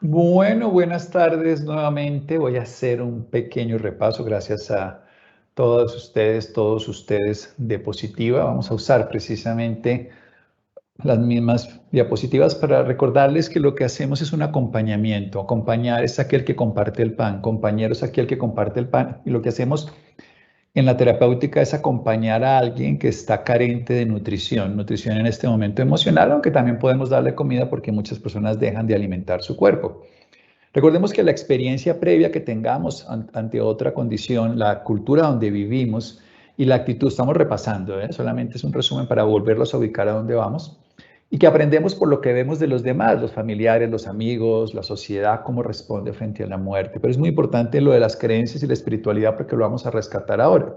Bueno, buenas tardes nuevamente. Voy a hacer un pequeño repaso gracias a todos ustedes de Positiva. Vamos a usar precisamente las mismas diapositivas para recordarles que lo que hacemos es un acompañamiento. Acompañar es aquel que comparte el pan, compañero es aquel que comparte el pan. Y lo que hacemos en la terapéutica es acompañar a alguien que está carente de nutrición en este momento emocional, aunque también podemos darle comida porque muchas personas dejan de alimentar su cuerpo. Recordemos que la experiencia previa que tengamos ante otra condición, la cultura donde vivimos y la actitud, estamos repasando, solamente es un resumen para volverlos a ubicar a dónde vamos, y que aprendemos por lo que vemos de los demás, los familiares, los amigos, la sociedad, cómo responde frente a la muerte. Pero es muy importante lo de las creencias y la espiritualidad porque lo vamos a rescatar ahora.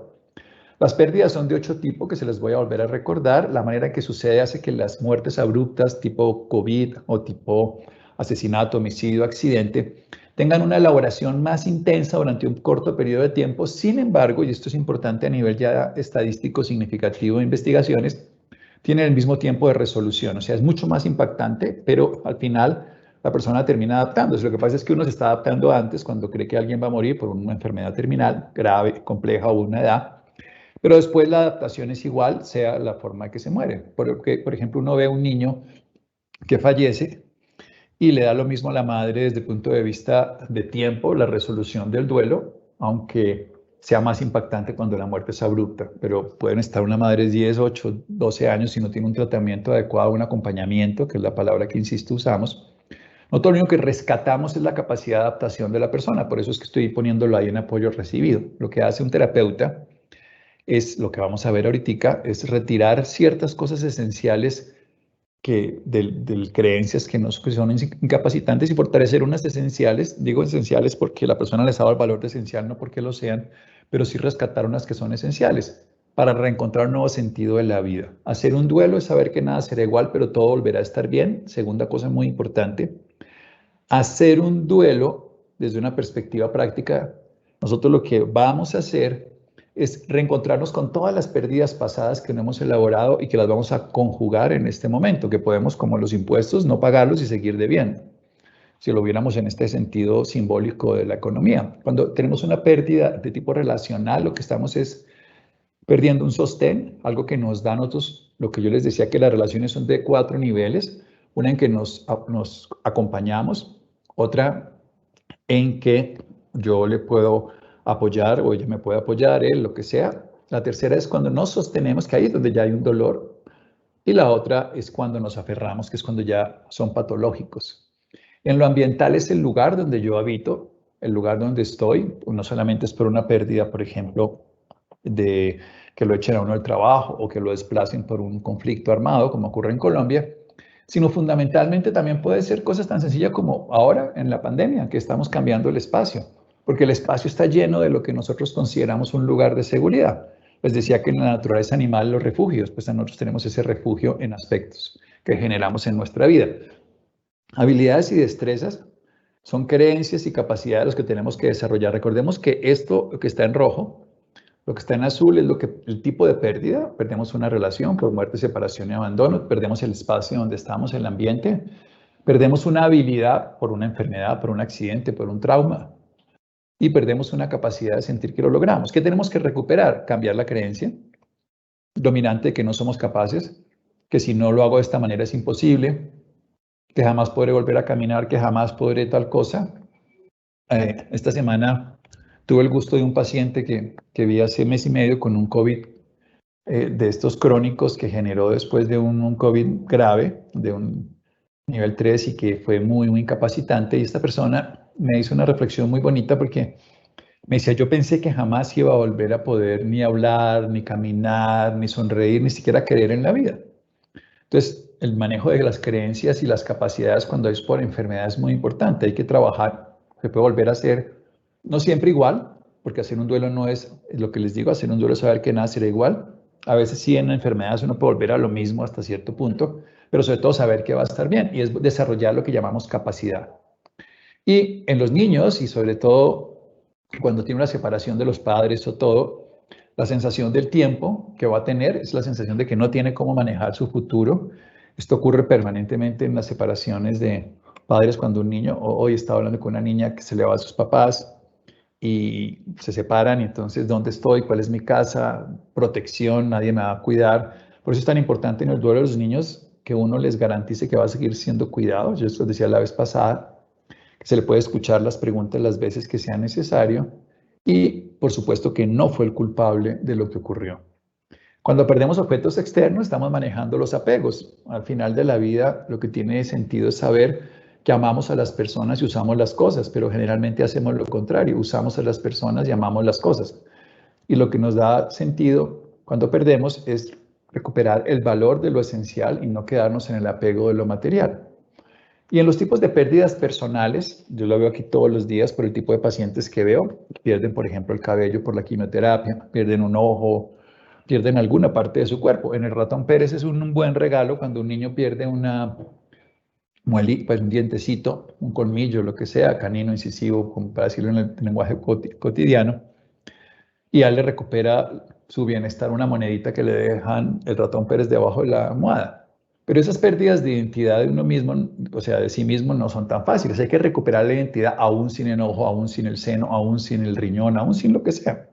Las pérdidas son de 8 tipos que se les voy a volver a recordar. La manera en que sucede hace que las muertes abruptas tipo COVID o tipo asesinato, homicidio, accidente, tengan una elaboración más intensa durante un corto periodo de tiempo. Sin embargo, y esto es importante a nivel ya estadístico significativo de investigaciones, tienen el mismo tiempo de resolución. O sea, es mucho más impactante, pero al final la persona termina adaptándose. Lo que pasa es que uno se está adaptando antes cuando cree que alguien va a morir por una enfermedad terminal, grave, compleja o una edad. Pero después la adaptación es igual, sea la forma que se muere. Porque, por ejemplo, uno ve a un niño que fallece y le da lo mismo a la madre desde el punto de vista de tiempo, la resolución del duelo, aunque sea más impactante cuando la muerte es abrupta. Pero pueden estar una madre 10, 8, 12 años si no tiene un tratamiento adecuado, un acompañamiento, que es la palabra que insisto usamos. Nosotros lo único que rescatamos es la capacidad de adaptación de la persona, por eso es que estoy poniéndolo ahí en apoyo recibido. Lo que hace un terapeuta es lo que vamos a ver ahorita, es retirar ciertas cosas esenciales de creencias que son incapacitantes y fortalecer unas esenciales. Digo esenciales porque la persona les ha dado el valor de esencial, no porque lo sean, pero sí rescatar unas que son esenciales para reencontrar un nuevo sentido de la vida. Hacer un duelo es saber que nada será igual, pero todo volverá a estar bien. Segunda cosa muy importante, hacer un duelo desde una perspectiva práctica. Nosotros lo que vamos a hacer es reencontrarnos con todas las pérdidas pasadas que no hemos elaborado y que las vamos a conjugar en este momento, que podemos, como los impuestos, no pagarlos y seguir debiendo, si lo viéramos en este sentido simbólico de la economía. Cuando tenemos una pérdida de tipo relacional, lo que estamos es perdiendo un sostén, algo que nos da a nosotros, lo que yo les decía, que las relaciones son de 4 niveles: una en que nos acompañamos, otra en que yo le puedo apoyar o ella me puede apoyar, él, lo que sea. La tercera es cuando nos sostenemos, que ahí es donde ya hay un dolor. Y la otra es cuando nos aferramos, que es cuando ya son patológicos. En lo ambiental es el lugar donde yo habito, el lugar donde estoy. No solamente es por una pérdida, por ejemplo, de que lo echen a uno del trabajo o que lo desplacen por un conflicto armado, como ocurre en Colombia, sino fundamentalmente también puede ser cosas tan sencillas como ahora en la pandemia, que estamos cambiando el espacio, porque el espacio está lleno de lo que nosotros consideramos un lugar de seguridad. Les decía que en la naturaleza animal los refugios, pues nosotros tenemos ese refugio en aspectos que generamos en nuestra vida. Habilidades y destrezas son creencias y capacidades que tenemos que desarrollar. Recordemos que esto que está en rojo, lo que está en azul es el tipo de pérdida. Perdemos una relación por muerte, separación y abandono. Perdemos el espacio donde estamos, el ambiente. Perdemos una habilidad por una enfermedad, por un accidente, por un trauma. Y perdemos una capacidad de sentir que lo logramos. ¿Qué tenemos que recuperar? Cambiar la creencia dominante de que no somos capaces, que si no lo hago de esta manera es imposible, que jamás podré volver a caminar, que jamás podré tal cosa. Esta semana tuve el gusto de un paciente que vi hace mes y medio con un COVID de estos crónicos que generó después de un COVID grave, de un nivel 3 y que fue muy, muy incapacitante. Y esta persona me hizo una reflexión muy bonita porque me decía, yo pensé que jamás iba a volver a poder ni hablar, ni caminar, ni sonreír, ni siquiera creer en la vida. Entonces, el manejo de las creencias y las capacidades cuando es por enfermedad es muy importante. Hay que trabajar, se puede volver a hacer, no siempre igual, porque hacer un duelo no es lo que les digo, hacer un duelo es saber que nada será igual. A veces sí en enfermedades uno puede volver a lo mismo hasta cierto punto, pero sobre todo saber que va a estar bien y es desarrollar lo que llamamos capacidad. Y en los niños, y sobre todo cuando tiene una separación de los padres o todo, la sensación del tiempo que va a tener es la sensación de que no tiene cómo manejar su futuro. Esto ocurre permanentemente en las separaciones padres cuando un niño, hoy estaba hablando con una niña que se le va a sus papás y se separan y entonces, ¿dónde estoy? ¿Cuál es mi casa? Protección, nadie me va a cuidar. Por eso es tan importante en el duelo de los niños que uno les garantice que va a seguir siendo cuidado. Yo esto decía la vez pasada, que se le puede escuchar las preguntas las veces que sea necesario y, por supuesto, que no fue el culpable de lo que ocurrió. Cuando perdemos objetos externos, estamos manejando los apegos. Al final de la vida, lo que tiene sentido es saber que amamos a las personas y usamos las cosas, pero generalmente hacemos lo contrario, usamos a las personas y amamos las cosas. Y lo que nos da sentido cuando perdemos es recuperar el valor de lo esencial y no quedarnos en el apego de lo material. Y en los tipos de pérdidas personales, yo lo veo aquí todos los días por el tipo de pacientes que veo, pierden, por ejemplo, el cabello por la quimioterapia, pierden un ojo, pierden alguna parte de su cuerpo. En el ratón Pérez es un buen regalo cuando un niño pierde una muelita, pues un dientecito, un colmillo, lo que sea, canino, incisivo, para decirlo en el lenguaje cotidiano, y a él le recupera su bienestar una monedita que le dejan el ratón Pérez debajo de la almohada. Pero esas pérdidas de identidad de uno mismo, o sea, de sí mismo, no son tan fáciles. Hay que recuperar la identidad aún sin el ojo, aún sin el seno, aún sin el riñón, aún sin lo que sea.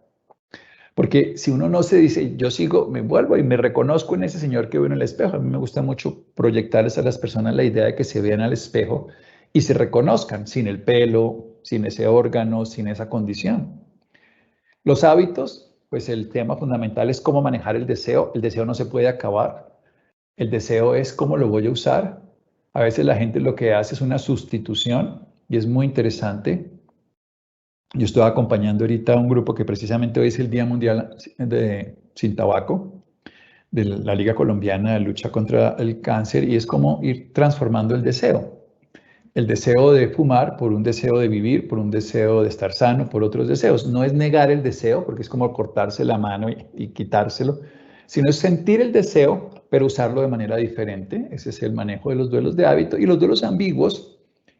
Porque si uno no se dice, yo sigo, me vuelvo y me reconozco en ese señor que veo en el espejo. A mí me gusta mucho proyectarles a las personas la idea de que se vean al espejo y se reconozcan sin el pelo, sin ese órgano, sin esa condición. Los hábitos, pues el tema fundamental es cómo manejar el deseo. El deseo no se puede acabar. El deseo es cómo lo voy a usar. A veces la gente lo que hace es una sustitución y es muy interesante. Yo estoy acompañando ahorita a un grupo que precisamente hoy es el Día Mundial Sin Tabaco, de la Liga Colombiana de Lucha contra el Cáncer, y es como ir transformando el deseo. El deseo de fumar por un deseo de vivir, por un deseo de estar sano, por otros deseos. No es negar el deseo, porque es como cortarse la mano y quitárselo, sino es sentir el deseo, pero usarlo de manera diferente. Ese es el manejo de los duelos de hábito. Y los duelos ambiguos,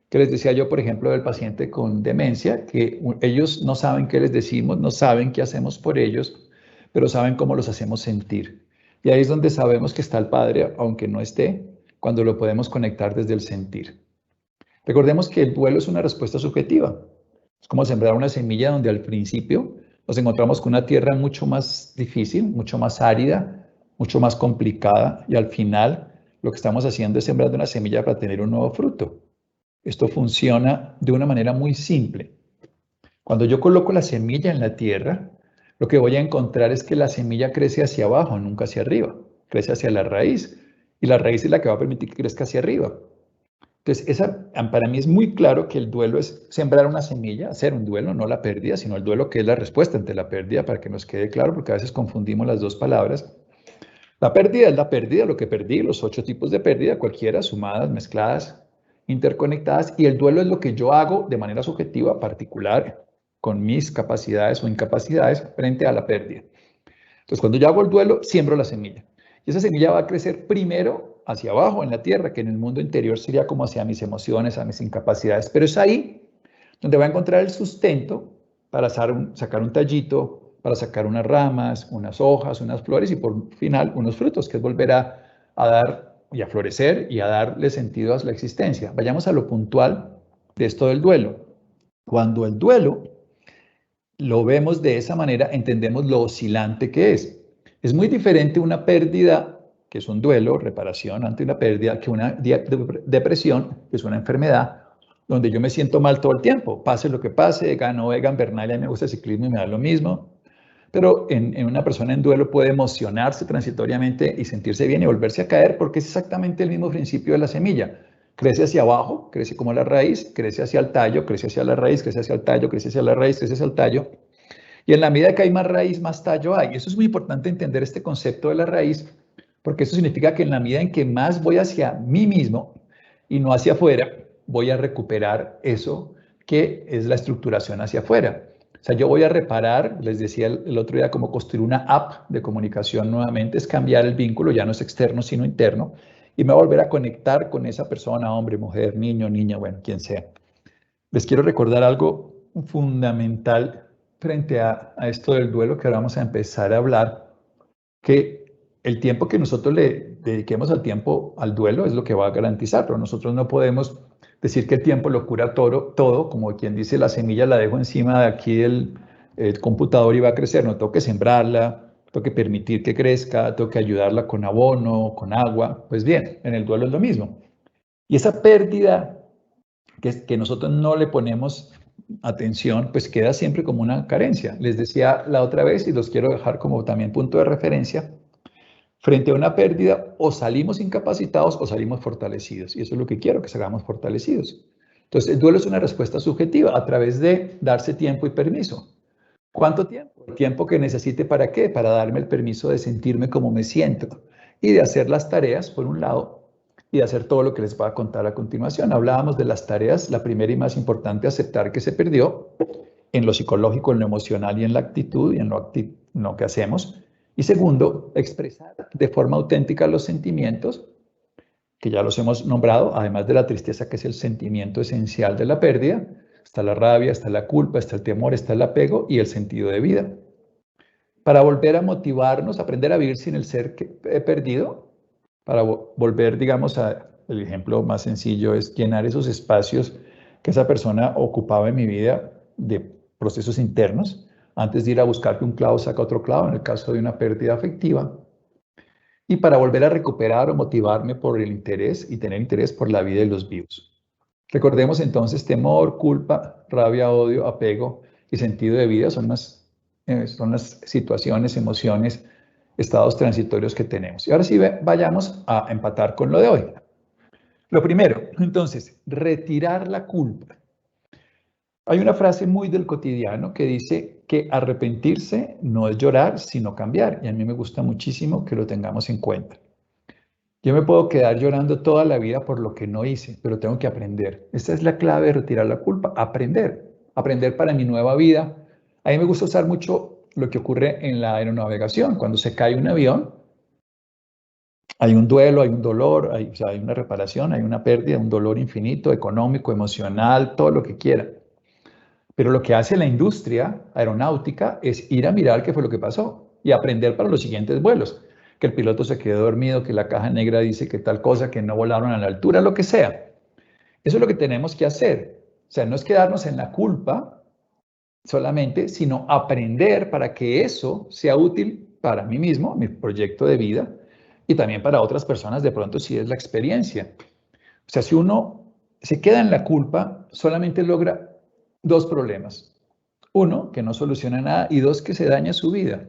que les decía yo, por ejemplo, del paciente con demencia, que ellos no saben qué les decimos, no saben qué hacemos por ellos, pero saben cómo los hacemos sentir. Y ahí es donde sabemos que está el Padre, aunque no esté, cuando lo podemos conectar desde el sentir. Recordemos que el duelo es una respuesta subjetiva. Es como sembrar una semilla donde al principio nos encontramos con una tierra mucho más difícil, mucho más árida, mucho más complicada, y al final lo que estamos haciendo es sembrar una semilla para tener un nuevo fruto. Esto funciona de una manera muy simple. Cuando yo coloco la semilla en la tierra, lo que voy a encontrar es que la semilla crece hacia abajo, nunca hacia arriba. Crece hacia la raíz, y la raíz es la que va a permitir que crezca hacia arriba. Entonces, para mí es muy claro que el duelo es sembrar una semilla, hacer un duelo, no la pérdida, sino el duelo que es la respuesta ante la pérdida, para que nos quede claro, porque a veces confundimos las dos palabras. La pérdida es la pérdida, lo que perdí, los 8 tipos de pérdida, cualquiera, sumadas, mezcladas, interconectadas, y el duelo es lo que yo hago de manera subjetiva, particular, con mis capacidades o incapacidades frente a la pérdida. Entonces, cuando yo hago el duelo, siembro la semilla. Y esa semilla va a crecer primero hacia abajo en la tierra, que en el mundo interior sería como hacia mis emociones, a mis incapacidades. Pero es ahí donde va a encontrar el sustento para sacar un tallito, para sacar unas ramas, unas hojas, unas flores y por final unos frutos, que es volver a dar y a florecer y a darle sentido a la existencia. Vayamos a lo puntual de esto del duelo. Cuando el duelo lo vemos de esa manera, entendemos lo oscilante que es. Es muy diferente una pérdida, que es un duelo, reparación ante una pérdida, que una depresión, que es una enfermedad, donde yo me siento mal todo el tiempo. Pase lo que pase, gano Egan Bernal, y me gusta el ciclismo y me da lo mismo. Pero en una persona en duelo puede emocionarse transitoriamente y sentirse bien y volverse a caer, porque es exactamente el mismo principio de la semilla. Crece hacia abajo, crece como la raíz, crece hacia el tallo, crece hacia la raíz, crece hacia el tallo, crece hacia la raíz, crece hacia el tallo. Y en la medida que hay más raíz, más tallo hay. Eso es muy importante entender este concepto de la raíz, porque eso significa que en la medida en que más voy hacia mí mismo y no hacia afuera, voy a recuperar eso que es la estructuración hacia afuera. O sea, yo voy a reparar, les decía el otro día, como construir una app de comunicación nuevamente, es cambiar el vínculo, ya no es externo, sino interno, y me voy a volver a conectar con esa persona, hombre, mujer, niño, niña, bueno, quien sea. Les quiero recordar algo fundamental frente a esto del duelo que ahora vamos a empezar a hablar, que el tiempo que nosotros le dediquemos al duelo es lo que va a garantizar, pero nosotros no podemos decir que el tiempo lo cura todo, como quien dice, la semilla la dejo encima de aquí del computador y va a crecer, no tengo que sembrarla, tengo que permitir que crezca, tengo que ayudarla con abono, con agua. Pues bien, en el duelo es lo mismo. Y esa pérdida que nosotros no le ponemos atención, pues queda siempre como una carencia. Les decía la otra vez, y los quiero dejar como también punto de referencia, frente a una pérdida, o salimos incapacitados o salimos fortalecidos. Y eso es lo que quiero, que salgamos fortalecidos. Entonces, el duelo es una respuesta subjetiva a través de darse tiempo y permiso. ¿Cuánto tiempo? El tiempo que necesite para qué? Para darme el permiso de sentirme como me siento y de hacer las tareas, por un lado, y de hacer todo lo que les voy a contar a continuación. Hablábamos de las tareas, la primera y más importante, aceptar que se perdió en lo psicológico, en lo emocional y en la actitud y en lo que hacemos. Y segundo, expresar de forma auténtica los sentimientos, que ya los hemos nombrado, además de la tristeza, que es el sentimiento esencial de la pérdida. Está la rabia, está la culpa, está el temor, está el apego y el sentido de vida. Para volver a motivarnos, aprender a vivir sin el ser que he perdido, para volver, digamos, el ejemplo más sencillo es llenar esos espacios que esa persona ocupaba en mi vida de procesos internos, antes de ir a buscar que un clavo saca otro clavo, en el caso de una pérdida afectiva, y para volver a recuperar o motivarme por el interés y tener interés por la vida de los vivos. Recordemos entonces, temor, culpa, rabia, odio, apego y sentido de vida son las situaciones, emociones, estados transitorios que tenemos. Y ahora sí, vayamos a empatar con lo de hoy. Lo primero, entonces, retirar la culpa. Hay una frase muy del cotidiano que dice que arrepentirse no es llorar, sino cambiar. Y a mí me gusta muchísimo que lo tengamos en cuenta. Yo me puedo quedar llorando toda la vida por lo que no hice, pero tengo que aprender. Esta es la clave de retirar la culpa, aprender. Aprender para mi nueva vida. A mí me gusta usar mucho lo que ocurre en la aeronavegación. Cuando se cae un avión, hay un duelo, hay un dolor, o sea, hay una reparación, hay una pérdida, un dolor infinito, económico, emocional, todo lo que quiera. Pero lo que hace la industria aeronáutica es ir a mirar qué fue lo que pasó y aprender para los siguientes vuelos. Que el piloto se quedó dormido, que la caja negra dice que tal cosa, que no volaron a la altura, lo que sea. Eso es lo que tenemos que hacer. O sea, no es quedarnos en la culpa solamente, sino aprender para que eso sea útil para mí mismo, mi proyecto de vida, y también para otras personas, de pronto, si es la experiencia. O sea, si uno se queda en la culpa, solamente logra dos problemas. Uno, que no soluciona nada, y dos, que se daña su vida.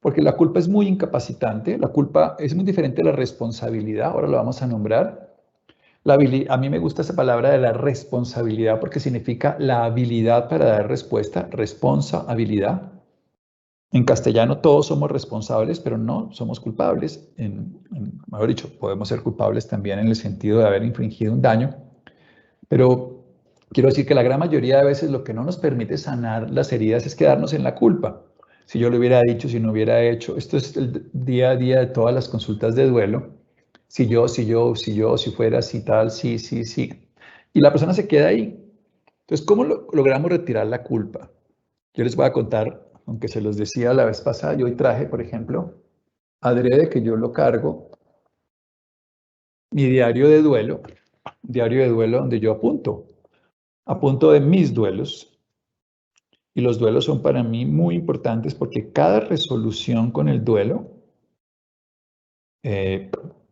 Porque la culpa es muy incapacitante, la culpa es muy diferente a la responsabilidad, ahora lo vamos a nombrar. A mí me gusta esa palabra de la responsabilidad porque significa la habilidad para dar respuesta, responsabilidad. En castellano todos somos responsables, pero no somos culpables. Mejor dicho, podemos ser culpables también en el sentido de haber infringido un daño, pero quiero decir que la gran mayoría de veces lo que no nos permite sanar las heridas es quedarnos en la culpa. Si yo lo hubiera dicho, si no hubiera hecho, esto es el día a día de todas las consultas de duelo. Si fuera así, tal, sí, sí, sí. Y la persona se queda ahí. Entonces, ¿cómo logramos retirar la culpa? Yo les voy a contar, aunque se los decía la vez pasada, yo hoy traje, por ejemplo, adrede que yo lo cargo, mi diario de duelo donde yo apunto de mis duelos. Y los duelos son para mí muy importantes porque cada resolución con el duelo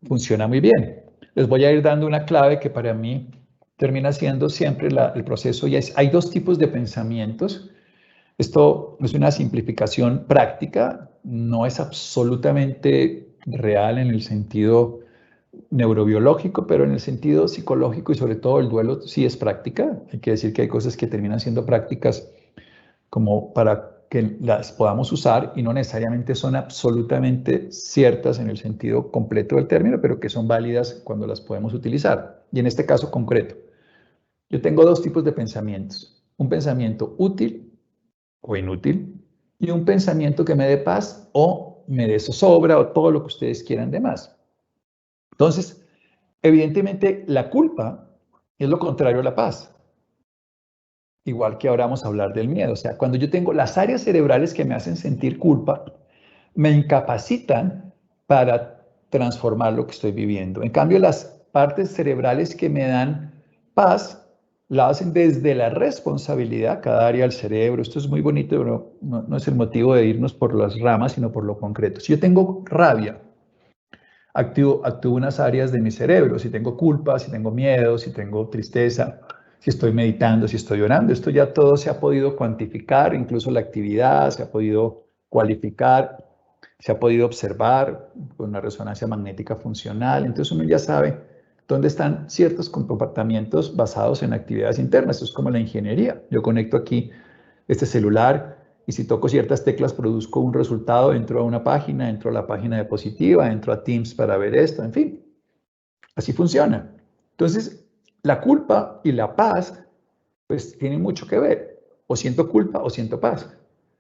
funciona muy bien. Les voy a ir dando una clave que para mí termina siendo siempre el proceso. Y hay dos tipos de pensamientos. Esto es una simplificación práctica, no es absolutamente real en el sentido neurobiológico, pero en el sentido psicológico y sobre todo el duelo sí es práctica. Hay que decir que hay cosas que terminan siendo prácticas como para que las podamos usar y no necesariamente son absolutamente ciertas en el sentido completo del término, pero que son válidas cuando las podemos utilizar. Y en este caso concreto, yo tengo dos tipos de pensamientos. Un pensamiento útil o inútil y un pensamiento que me dé paz o me dé zozobra o todo lo que ustedes quieran de más. Entonces, evidentemente, la culpa es lo contrario a la paz. Igual que ahora vamos a hablar del miedo. O sea, cuando yo tengo las áreas cerebrales que me hacen sentir culpa, me incapacitan para transformar lo que estoy viviendo. En cambio, las partes cerebrales que me dan paz la hacen desde la responsabilidad, cada área del cerebro. Esto es muy bonito, pero no es el motivo de irnos por las ramas, sino por lo concreto. Si yo tengo rabia, activo unas áreas de mi cerebro. Si tengo culpa, si tengo miedo, si tengo tristeza, si estoy meditando, si estoy orando, esto ya todo se ha podido cuantificar, incluso la actividad se ha podido cualificar, se ha podido observar con una resonancia magnética funcional. Entonces uno ya sabe dónde están ciertos comportamientos basados en actividades internas. Esto es como la ingeniería. Yo conecto aquí este celular y si toco ciertas teclas produzco un resultado, entro a una página, entro a la página diapositiva, entro a Teams para ver esto, en fin, así funciona. Entonces, la culpa y la paz, pues tienen mucho que ver. O siento culpa o siento paz.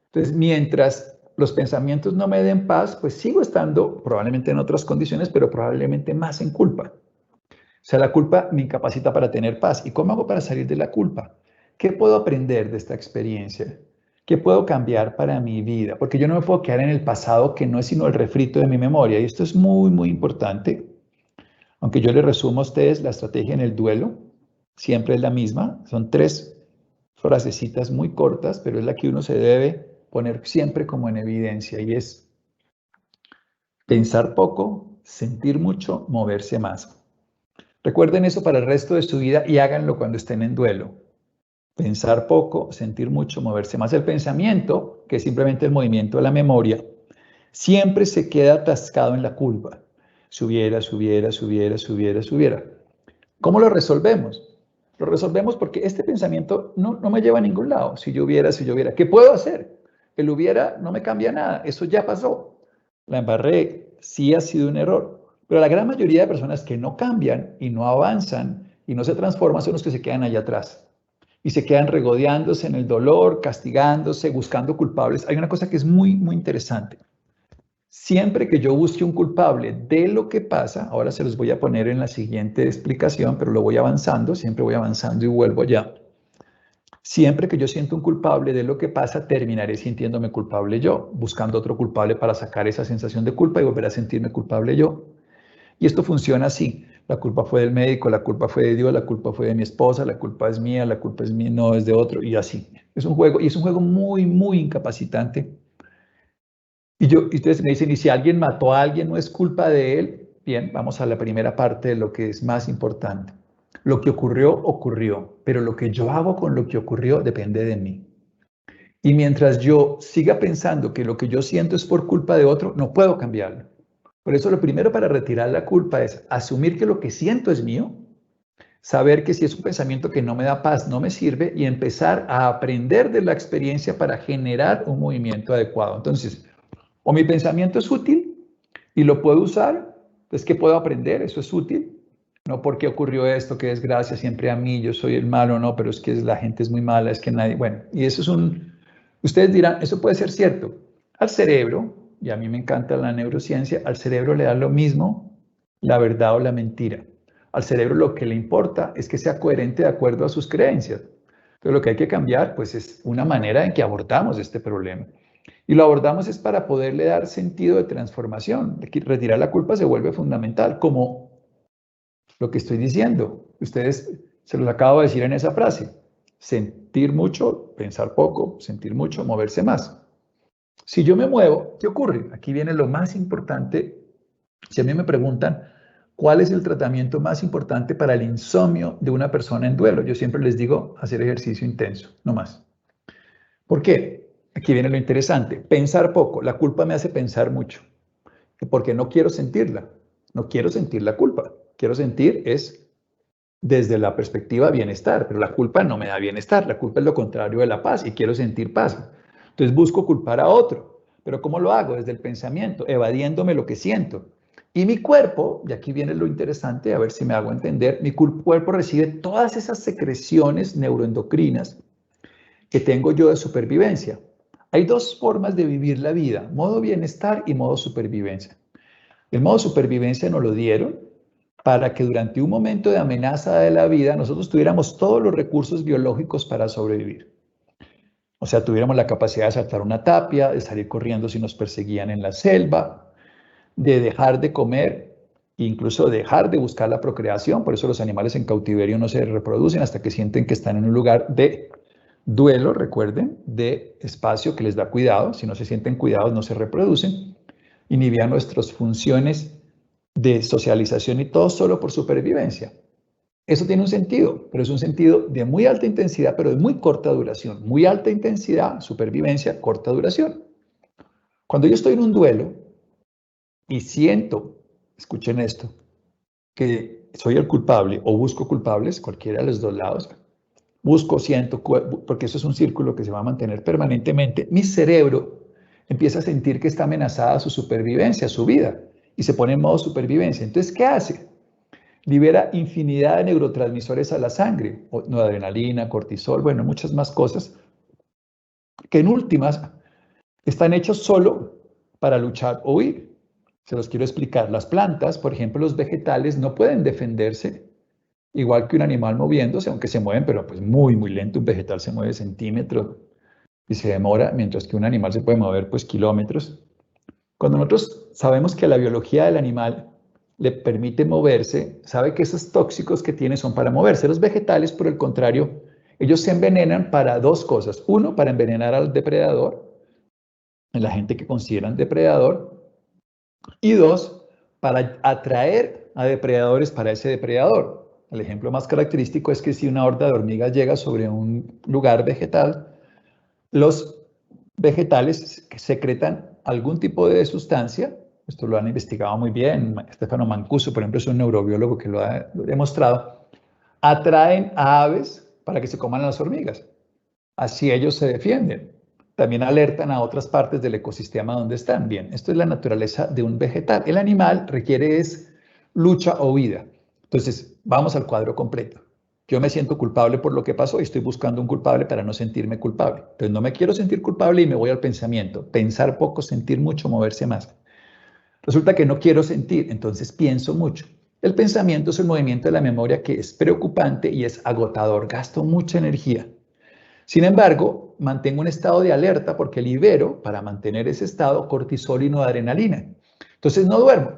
Entonces, mientras los pensamientos no me den paz, pues sigo estando probablemente en otras condiciones, pero probablemente más en culpa. O sea, la culpa me incapacita para tener paz. ¿Y cómo hago para salir de la culpa? ¿Qué puedo aprender de esta experiencia? ¿Qué puedo cambiar para mi vida? Porque yo no me puedo quedar en el pasado que no es sino el refrito de mi memoria. Y esto es muy, muy importante. Aunque yo le resumo a ustedes la estrategia en el duelo, siempre es la misma. Son 3 frasecitas muy cortas, pero es la que uno se debe poner siempre como en evidencia. Y es pensar poco, sentir mucho, moverse más. Recuerden eso para el resto de su vida y háganlo cuando estén en duelo. Pensar poco, sentir mucho, moverse más. El pensamiento, que es simplemente el movimiento de la memoria, siempre se queda atascado en la culpa. Si hubiera, si hubiera, si hubiera, si hubiera, si hubiera. ¿Cómo lo resolvemos? Lo resolvemos porque este pensamiento no me lleva a ningún lado. Si yo hubiera, si yo hubiera. ¿Qué puedo hacer? El hubiera no me cambia nada. Eso ya pasó. La embarré. Sí ha sido un error. Pero la gran mayoría de personas que no cambian y no avanzan y no se transforman son los que se quedan allá atrás. Y se quedan regodeándose en el dolor, castigándose, buscando culpables. Hay una cosa que es muy, muy interesante. Siempre que yo busque un culpable de lo que pasa, ahora se los voy a poner en la siguiente explicación, pero lo voy avanzando, siempre voy avanzando y vuelvo allá. Siempre que yo siento un culpable de lo que pasa, terminaré sintiéndome culpable yo, buscando otro culpable para sacar esa sensación de culpa y volver a sentirme culpable yo. Y esto funciona así. La culpa fue del médico, la culpa fue de Dios, la culpa fue de mi esposa, la culpa es mía, la culpa es mía, no es de otro, y así. Es un juego, y es un juego muy, muy incapacitante. Y ustedes me dicen, ¿y si alguien mató a alguien, no es culpa de él? Bien, vamos a la primera parte de lo que es más importante. Lo que ocurrió, ocurrió, pero lo que yo hago con lo que ocurrió depende de mí. Y mientras yo siga pensando que lo que yo siento es por culpa de otro, no puedo cambiarlo. Por eso lo primero para retirar la culpa es asumir que lo que siento es mío, saber que si es un pensamiento que no me da paz, no me sirve y empezar a aprender de la experiencia para generar un movimiento adecuado. Entonces, o mi pensamiento es útil y lo puedo usar, pues ¿qué puedo aprender? Eso es útil. No porque ocurrió esto, que desgracia siempre a mí, yo soy el malo, no, pero es que la gente es muy mala, es que nadie, bueno, y eso es ustedes dirán, eso puede ser cierto. Al cerebro, y a mí me encanta la neurociencia, al cerebro le da lo mismo la verdad o la mentira. Al cerebro lo que le importa es que sea coherente de acuerdo a sus creencias. Entonces lo que hay que cambiar, pues es una manera en que abordamos este problema. Y lo abordamos es para poderle dar sentido de transformación. Retirar la culpa se vuelve fundamental, como lo que estoy diciendo. Ustedes se los acabo de decir en esa frase. Sentir mucho, pensar poco, sentir mucho, moverse más. Si yo me muevo, ¿qué ocurre? Aquí viene lo más importante. Si a mí me preguntan, ¿cuál es el tratamiento más importante para el insomnio de una persona en duelo? Yo siempre les digo, hacer ejercicio intenso, no más. ¿Por qué? Aquí viene lo interesante. Pensar poco. La culpa me hace pensar mucho. Porque no quiero sentirla. No quiero sentir la culpa. Quiero sentir es desde la perspectiva bienestar, pero la culpa no me da bienestar. La culpa es lo contrario de la paz y quiero sentir paz. Entonces busco culpar a otro. Pero ¿cómo lo hago? Desde el pensamiento, evadiéndome lo que siento. Y mi cuerpo, y aquí viene lo interesante, a ver si me hago entender, mi cuerpo recibe todas esas secreciones neuroendocrinas que tengo yo de supervivencia. Hay 2 formas de vivir la vida, modo bienestar y modo supervivencia. El modo supervivencia nos lo dieron para que durante un momento de amenaza de la vida nosotros tuviéramos todos los recursos biológicos para sobrevivir. O sea, tuviéramos la capacidad de saltar una tapia, de salir corriendo si nos perseguían en la selva, de dejar de comer incluso dejar de buscar la procreación. Por eso los animales en cautiverio no se reproducen hasta que sienten que están en un lugar de duelo, recuerden, de espacio que les da cuidado. Si no se sienten cuidados, no se reproducen. Inhibían nuestras funciones de socialización y todo solo por supervivencia. Eso tiene un sentido, pero es un sentido de muy alta intensidad, pero de muy corta duración. Muy alta intensidad, supervivencia, corta duración. Cuando yo estoy en un duelo y siento, escuchen esto, que soy el culpable o busco culpables, cualquiera de los dos lados, busco, siento, porque eso es un círculo que se va a mantener permanentemente, mi cerebro empieza a sentir que está amenazada su supervivencia, su vida, y se pone en modo supervivencia. Entonces, ¿qué hace? Libera infinidad de neurotransmisores a la sangre, noradrenalina, cortisol, bueno, muchas más cosas, que en últimas están hechos solo para luchar o huir. Se los quiero explicar. Las plantas, por ejemplo, los vegetales, no pueden defenderse igual que un animal moviéndose, aunque se mueven, pero pues muy, muy lento. Un vegetal se mueve centímetros y se demora, mientras que un animal se puede mover pues kilómetros. Cuando nosotros sabemos que la biología del animal le permite moverse, sabe que esos tóxicos que tiene son para moverse. Los vegetales, por el contrario, ellos se envenenan para dos cosas. Uno, para envenenar al depredador, la gente que consideran depredador. Y dos, para atraer a depredadores para ese depredador. El ejemplo más característico es que si una horda de hormigas llega sobre un lugar vegetal, los vegetales secretan algún tipo de sustancia. Esto lo han investigado muy bien. Stefano Mancuso, por ejemplo, es un neurobiólogo que lo ha demostrado. Atraen a aves para que se coman a las hormigas. Así ellos se defienden. También alertan a otras partes del ecosistema donde están. Bien, esto es la naturaleza de un vegetal. El animal requiere es lucha o huida. Entonces, vamos al cuadro completo. Yo me siento culpable por lo que pasó y estoy buscando un culpable para no sentirme culpable. Entonces, no me quiero sentir culpable y me voy al pensamiento. Pensar poco, sentir mucho, moverse más. Resulta que no quiero sentir, entonces pienso mucho. El pensamiento es un movimiento de la memoria que es preocupante y es agotador. Gasto mucha energía. Sin embargo, mantengo un estado de alerta porque libero, para mantener ese estado, cortisol y noradrenalina. Entonces no duermo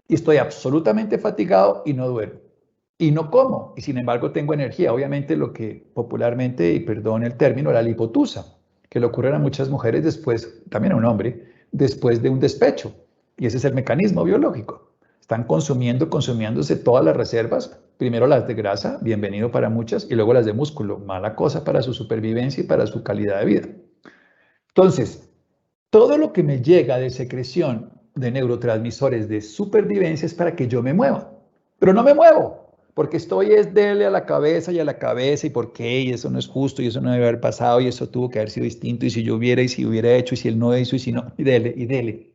y estoy absolutamente fatigado y no duermo. Y no como, y sin embargo tengo energía. Obviamente lo que popularmente, y perdón el término, la lipotusa, que le ocurre a muchas mujeres después, también a un hombre, después de un despecho. Y ese es el mecanismo biológico. Están consumiéndose todas las reservas, primero las de grasa, bienvenido para muchas, y luego las de músculo, mala cosa para su supervivencia y para su calidad de vida. Entonces, todo lo que me llega de secreción de neurotransmisores de supervivencia es para que yo me mueva, pero no me muevo, porque estoy es dele a la cabeza y a la cabeza y por qué, y eso no es justo, y eso no debe haber pasado, y eso tuvo que haber sido distinto, y si yo hubiera, y si hubiera hecho, y si él no hizo, y si no, y dele, y dele.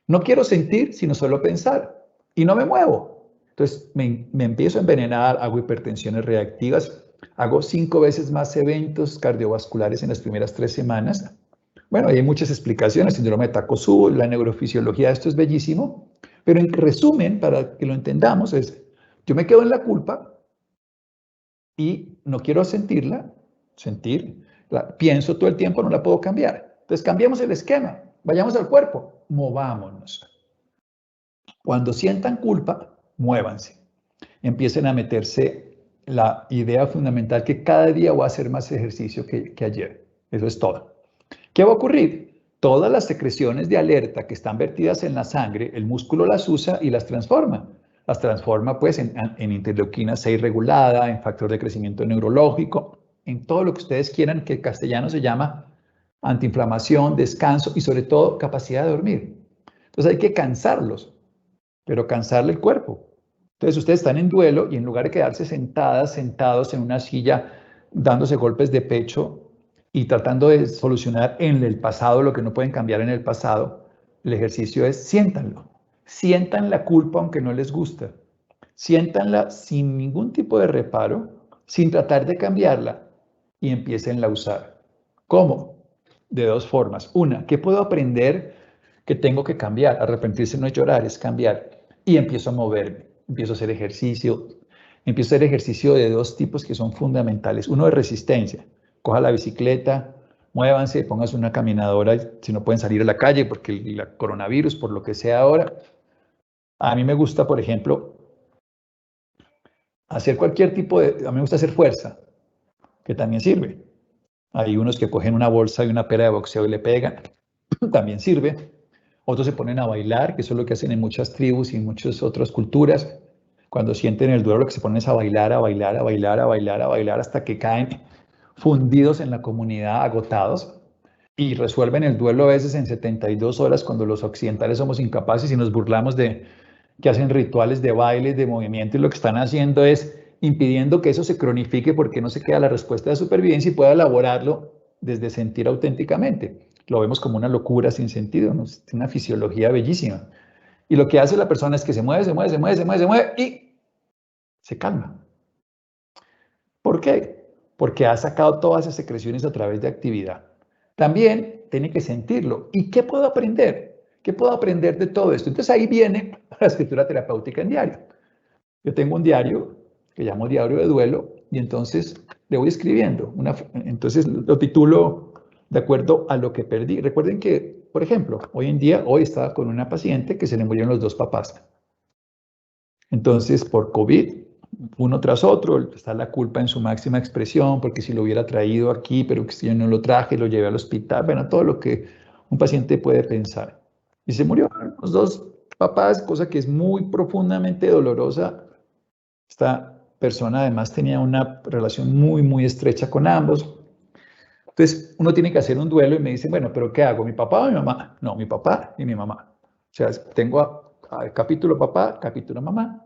No quiero sentir, sino solo pensar. Y no me muevo. Entonces me empiezo a envenenar, hago hipertensiones reactivas, hago 5 veces más eventos cardiovasculares en las primeras 3 semanas. Bueno, hay muchas explicaciones, síndrome de Takotsubo, la neurofisiología de esto es bellísimo, pero en resumen, para que lo entendamos, es, yo me quedo en la culpa y no quiero pienso todo el tiempo, no la puedo cambiar. Entonces cambiemos el esquema, vayamos al cuerpo, movámonos. Cuando sientan culpa, muévanse. Empiecen a meterse la idea fundamental que cada día voy a hacer más ejercicio que ayer. Eso es todo. ¿Qué va a ocurrir? Todas las secreciones de alerta que están vertidas en la sangre, el músculo las usa y las transforma. Las transforma pues en interleuquina 6 regulada, en factor de crecimiento neurológico, en todo lo que ustedes quieran, que en castellano se llama antiinflamación, descanso y sobre todo capacidad de dormir. Entonces hay que cansarlos, pero cansarle el cuerpo. Entonces ustedes están en duelo y en lugar de quedarse sentados en una silla, dándose golpes de pecho y tratando de solucionar en el pasado lo que no pueden cambiar en el pasado, el ejercicio es siéntanlo. Sientan la culpa aunque no les gusta. Siéntanla sin ningún tipo de reparo, sin tratar de cambiarla y empiecen a usar. ¿Cómo? De dos formas. Una, ¿qué puedo aprender que tengo que cambiar? Arrepentirse no es llorar, es cambiar. Y empiezo a moverme, empiezo a hacer ejercicio. Empiezo a hacer ejercicio de dos tipos que son fundamentales. Uno de resistencia. Coja la bicicleta, muévanse, pónganse una caminadora si no pueden salir a la calle porque el coronavirus, por lo que sea ahora, A mí me gusta, por ejemplo, hacer cualquier tipo de... A mí me gusta hacer fuerza, que también sirve. Hay unos que cogen una bolsa y una pera de boxeo y le pegan, también sirve. Otros se ponen a bailar, que eso es lo que hacen en muchas tribus y en muchas otras culturas. Cuando sienten el duelo, lo que se ponen es a bailar, a bailar, a bailar, a bailar, a bailar, hasta que caen fundidos en la comunidad, agotados, y resuelven el duelo a veces en 72 horas, cuando los occidentales somos incapaces y nos burlamos de que hacen rituales de baile, de movimiento, y lo que están haciendo es impidiendo que eso se cronifique, porque no se queda la respuesta de supervivencia y pueda elaborarlo desde sentir auténticamente. Lo vemos como una locura sin sentido, ¿no? Es una fisiología bellísima. Y lo que hace la persona es que se mueve, se mueve, se mueve, se mueve, se mueve y se calma. ¿Por qué? Porque ha sacado todas esas secreciones a través de actividad. También tiene que sentirlo. ¿Y qué puedo aprender? ¿Qué puedo aprender de todo esto? Entonces ahí viene la escritura terapéutica en diario. Yo tengo un diario que llamo Diario de Duelo y entonces le voy escribiendo. Entonces lo titulo de acuerdo a lo que perdí. Recuerden que, por ejemplo, hoy estaba con una paciente que se le murieron los dos papás. Entonces, por COVID, uno tras otro, está la culpa en su máxima expresión, porque si lo hubiera traído aquí, pero que si yo no lo traje, lo llevé al hospital, bueno, todo lo que un paciente puede pensar. Y se murieron los dos papás, cosa que es muy profundamente dolorosa. Esta persona además tenía una relación muy, muy estrecha con ambos. Entonces, uno tiene que hacer un duelo y me dicen, bueno, pero ¿qué hago? ¿Mi papá o mi mamá? No, mi papá y mi mamá. O sea, tengo capítulo papá, capítulo mamá.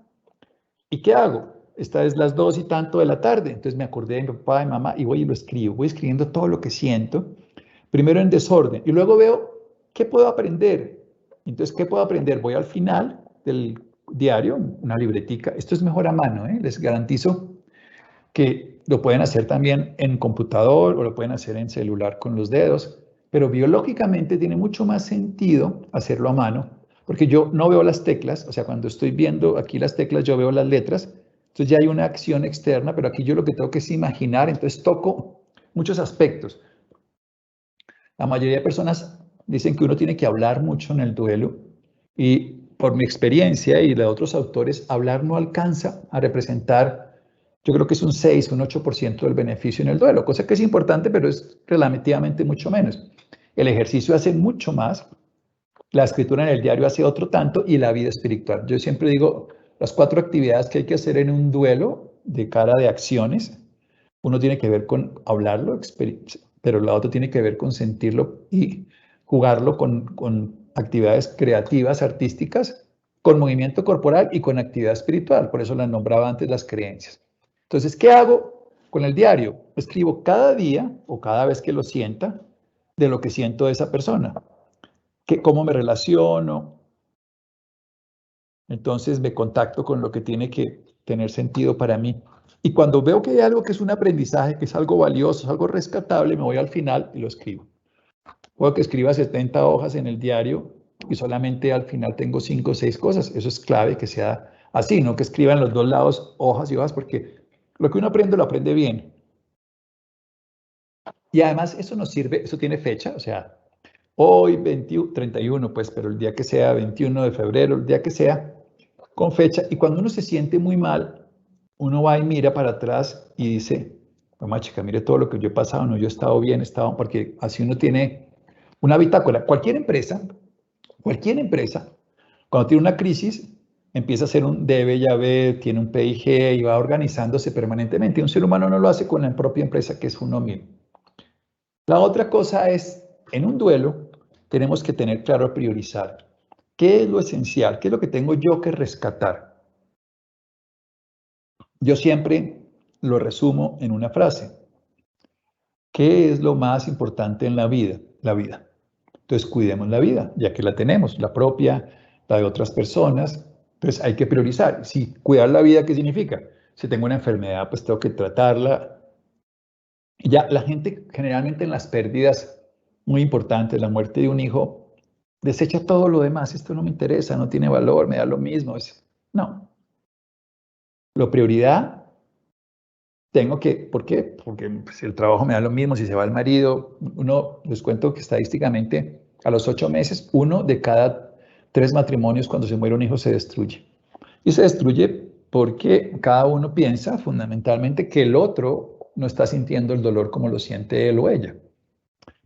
¿Y qué hago? Esta es las 2 y tanto de la tarde, entonces me acordé de mi papá y mamá y voy y lo escribo. Voy escribiendo todo lo que siento, primero en desorden, y luego veo qué puedo aprender. Entonces, ¿qué puedo aprender? Voy al final del diario, una libretica. Esto es mejor a mano, ¿eh? Les garantizo que lo pueden hacer también en computador o lo pueden hacer en celular con los dedos, pero biológicamente tiene mucho más sentido hacerlo a mano, porque yo no veo las teclas, o sea, cuando estoy viendo aquí las teclas, yo veo las letras, entonces ya hay una acción externa, pero aquí yo lo que tengo que es imaginar, entonces toco muchos aspectos. La mayoría de personas dicen que uno tiene que hablar mucho en el duelo y por mi experiencia y la de otros autores, hablar no alcanza a representar, yo creo que es un 6, un 8% del beneficio en el duelo, cosa que es importante, pero es relativamente mucho menos. El ejercicio hace mucho más, la escritura en el diario hace otro tanto y la vida espiritual. Yo siempre digo, las 4 actividades que hay que hacer en un duelo de cara de acciones, uno tiene que ver con hablarlo, pero la otra tiene que ver con sentirlo y jugarlo con actividades creativas, artísticas, con movimiento corporal y con actividad espiritual. Por eso las nombraba antes las creencias. Entonces, ¿qué hago con el diario? Escribo cada día o cada vez que lo sienta de lo que siento de esa persona, cómo me relaciono. Entonces me contacto con lo que tiene que tener sentido para mí. Y cuando veo que hay algo que es un aprendizaje, que es algo valioso, es algo rescatable, me voy al final y lo escribo. Puedo que escriba 70 hojas en el diario y solamente al final tengo 5 o 6 cosas. Eso es clave que sea así, no que escriba en los dos lados hojas y hojas, porque lo que uno aprende lo aprende bien. Y además eso nos sirve, eso tiene fecha, o sea, hoy 21, 31, pues, pero el día que sea 21 de febrero, el día que sea, con fecha. Y cuando uno se siente muy mal, uno va y mira para atrás y dice, mamá chica, mire todo lo que yo he pasado, no, yo he estado bien, he estado, porque así uno tiene una bitácora. Cualquier empresa, cuando tiene una crisis, empieza a hacer un debe, ya ve, tiene un PIG y va organizándose permanentemente. Un ser humano no lo hace con la propia empresa que es uno mismo. La otra cosa es, en un duelo, tenemos que tener claro priorizar. ¿Qué es lo esencial? ¿Qué es lo que tengo yo que rescatar? Yo siempre lo resumo en una frase. ¿Qué es lo más importante en la vida? La vida. Entonces, cuidemos la vida, ya que la tenemos, la propia, la de otras personas. Entonces, hay que priorizar. Sí, cuidar la vida, ¿qué significa? Si tengo una enfermedad, pues tengo que tratarla. Ya la gente generalmente en las pérdidas muy importantes, la muerte de un hijo, desecha todo lo demás. Esto no me interesa, no tiene valor, me da lo mismo. No. Lo prioridad tengo que, ¿por qué? Porque si el trabajo me da lo mismo, si se va el marido, les cuento que estadísticamente a los 8 meses, uno de cada 3 matrimonios cuando se muere un hijo se destruye. Y se destruye porque cada uno piensa fundamentalmente que el otro no está sintiendo el dolor como lo siente él o ella.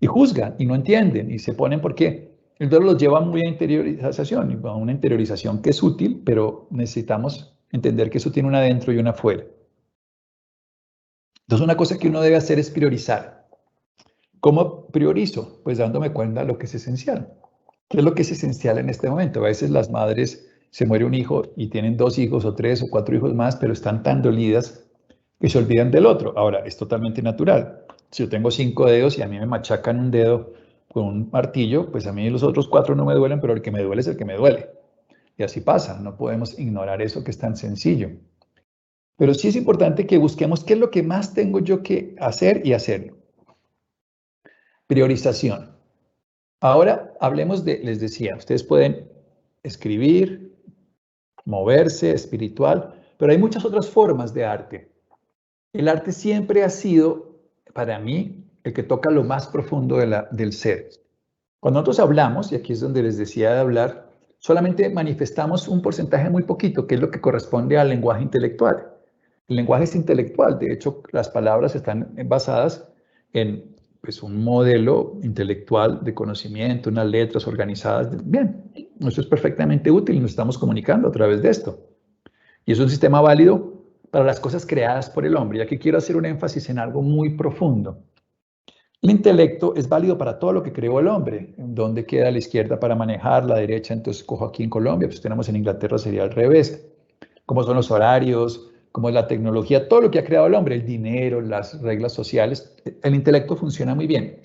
Y juzgan y no entienden y se ponen por qué. El dolor los lleva muy a interiorización, a una interiorización que es útil, pero necesitamos entender que eso tiene una adentro y una afuera. Entonces una cosa que uno debe hacer es priorizar. ¿Cómo priorizo? Pues dándome cuenta de lo que es esencial. ¿Qué es lo que es esencial en este momento? A veces las madres se muere un hijo y tienen 2 hijos o 3 o 4 hijos más, pero están tan dolidas que se olvidan del otro. Ahora, es totalmente natural. Si yo tengo 5 dedos y a mí me machacan un dedo con un martillo, pues a mí los otros 4 no me duelen, pero el que me duele es el que me duele. Y así pasa, no podemos ignorar eso que es tan sencillo. Pero sí es importante que busquemos qué es lo que más tengo yo que hacer y hacerlo. Priorización. Ahora hablemos de, les decía, ustedes pueden escribir, moverse, espiritual, pero hay muchas otras formas de arte. El arte siempre ha sido, para mí, el que toca lo más profundo del ser. Cuando nosotros hablamos, y aquí es donde les decía de hablar, solamente manifestamos un porcentaje muy poquito, que es lo que corresponde al lenguaje intelectual. El lenguaje es intelectual, de hecho, las palabras están basadas en pues, un modelo intelectual de conocimiento, unas letras organizadas. Bien, eso es perfectamente útil y nos estamos comunicando a través de esto. Y es un sistema válido para las cosas creadas por el hombre. Y aquí quiero hacer un énfasis en algo muy profundo. El intelecto es válido para todo lo que creó el hombre. ¿Dónde queda la izquierda para manejar? La derecha, entonces cojo aquí en Colombia, pues tenemos en Inglaterra sería al revés. ¿Cómo son los horarios? ¿Cómo es la tecnología? Todo lo que ha creado el hombre, el dinero, las reglas sociales. El intelecto funciona muy bien.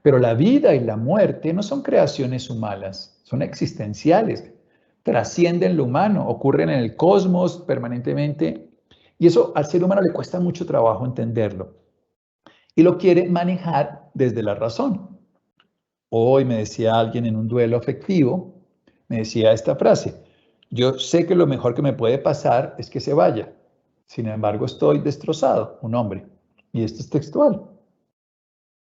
Pero la vida y la muerte no son creaciones humanas, son existenciales. Trascienden lo humano, ocurren en el cosmos permanentemente. Y eso al ser humano le cuesta mucho trabajo entenderlo. Y lo quiere manejar desde la razón. Hoy me decía alguien en un duelo afectivo, me decía esta frase: yo sé que lo mejor que me puede pasar es que se vaya. Sin embargo, estoy destrozado, un hombre. Y esto es textual.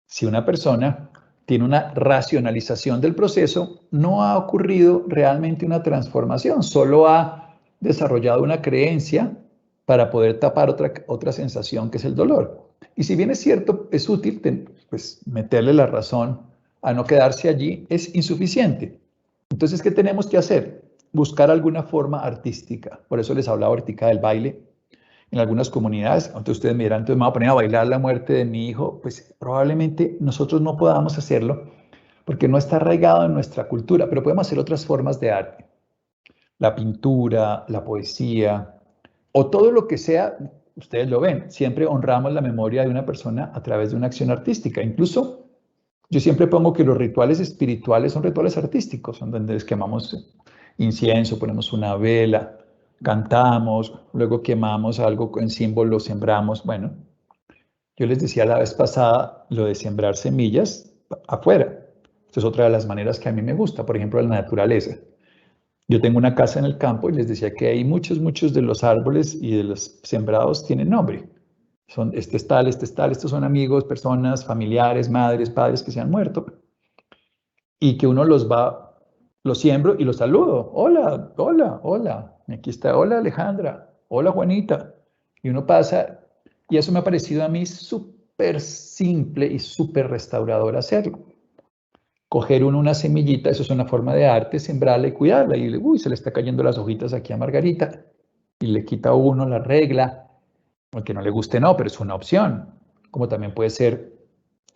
Si una persona tiene una racionalización del proceso, no ha ocurrido realmente una transformación, solo ha desarrollado una creencia para poder tapar otra sensación que es el dolor. Y si bien es cierto, es útil pues, meterle la razón a no quedarse allí, es insuficiente. Entonces, ¿qué tenemos que hacer? Buscar alguna forma artística. Por eso les hablaba ahorita del baile. En algunas comunidades, entonces ustedes me dirán, entonces me voy a poner a bailar la muerte de mi hijo, pues probablemente nosotros no podamos hacerlo porque no está arraigado en nuestra cultura, pero podemos hacer otras formas de arte. La pintura, la poesía, o todo lo que sea, ustedes lo ven, siempre honramos la memoria de una persona a través de una acción artística. Incluso yo siempre pongo que los rituales espirituales son rituales artísticos, son donde quemamos incienso, ponemos una vela, cantamos, luego quemamos algo en símbolo, sembramos. Bueno, yo les decía la vez pasada lo de sembrar semillas afuera. Esta es otra de las maneras que a mí me gusta, por ejemplo, la naturaleza. Yo tengo una casa en el campo y les decía que hay muchos de los árboles y de los sembrados tienen nombre. Este es tal, estos son amigos, personas, familiares, madres, padres que se han muerto. Y que uno los siembro y los saludo. Hola, hola, hola. Aquí está, hola Alejandra, hola Juanita. Y uno pasa, y eso me ha parecido a mí súper simple y súper restaurador hacerlo. Coger una semillita, eso es una forma de arte, sembrarla y cuidarla. Y uy, se le está cayendo las hojitas aquí a Margarita. Y le quita uno la regla. Aunque no le guste, no, pero es una opción. Como también puede ser,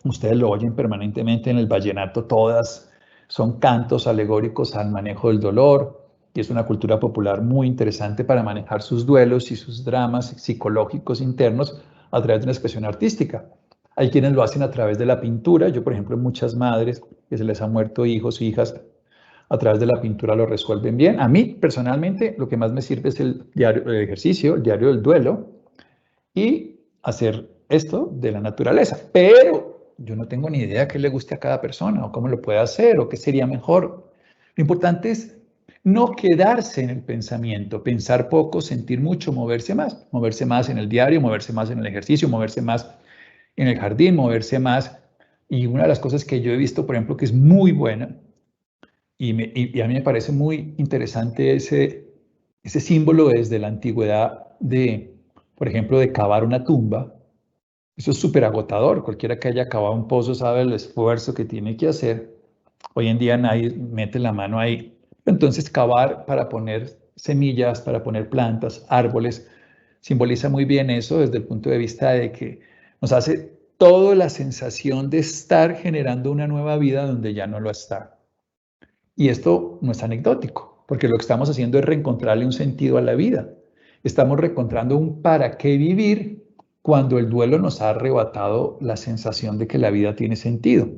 ustedes lo oyen permanentemente en el vallenato, todas son cantos alegóricos al manejo del dolor, y es una cultura popular muy interesante para manejar sus duelos y sus dramas psicológicos internos a través de una expresión artística. Hay quienes lo hacen a través de la pintura. Yo, por ejemplo, muchas madres que se les han muerto hijos, hijas, a través de la pintura lo resuelven bien. A mí, personalmente, lo que más me sirve es el ejercicio, el diario del duelo, y hacer esto de la naturaleza. Pero yo no tengo ni idea qué le guste a cada persona o cómo lo puede hacer o qué sería mejor. Lo importante es no quedarse en el pensamiento, pensar poco, sentir mucho, moverse más en el diario, moverse más en el ejercicio, moverse más en el jardín, moverse más. Y una de las cosas que yo he visto, por ejemplo, que es muy buena y a mí me parece muy interesante ese símbolo desde la antigüedad de, por ejemplo, de cavar una tumba. Eso es súper agotador. Cualquiera que haya cavado un pozo sabe el esfuerzo que tiene que hacer. Hoy en día nadie mete la mano ahí. Entonces, cavar para poner semillas, para poner plantas, árboles, simboliza muy bien eso desde el punto de vista de que nos hace toda la sensación de estar generando una nueva vida donde ya no lo está. Y esto no es anecdótico, porque lo que estamos haciendo es reencontrarle un sentido a la vida. Estamos reencontrando un para qué vivir cuando el duelo nos ha arrebatado la sensación de que la vida tiene sentido.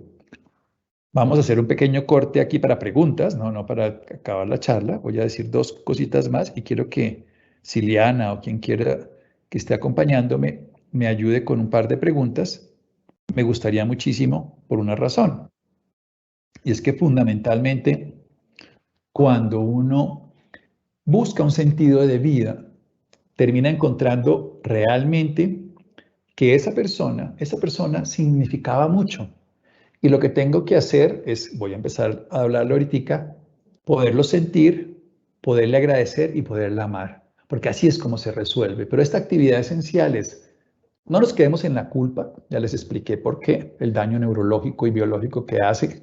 Vamos a hacer un pequeño corte aquí para preguntas, no para acabar la charla. Voy a decir dos cositas más y quiero que Siliana o quien quiera que esté acompañándome me ayude con un par de preguntas. Me gustaría muchísimo por una razón. Y es que fundamentalmente cuando uno busca un sentido de vida, termina encontrando realmente que esa persona significaba mucho. Y lo que tengo que hacer es, voy a empezar a hablarlo ahorita, poderlo sentir, poderle agradecer y poderla amar. Porque así es como se resuelve. Pero esta actividad esencial es, no nos quedemos en la culpa, ya les expliqué por qué, el daño neurológico y biológico que hace.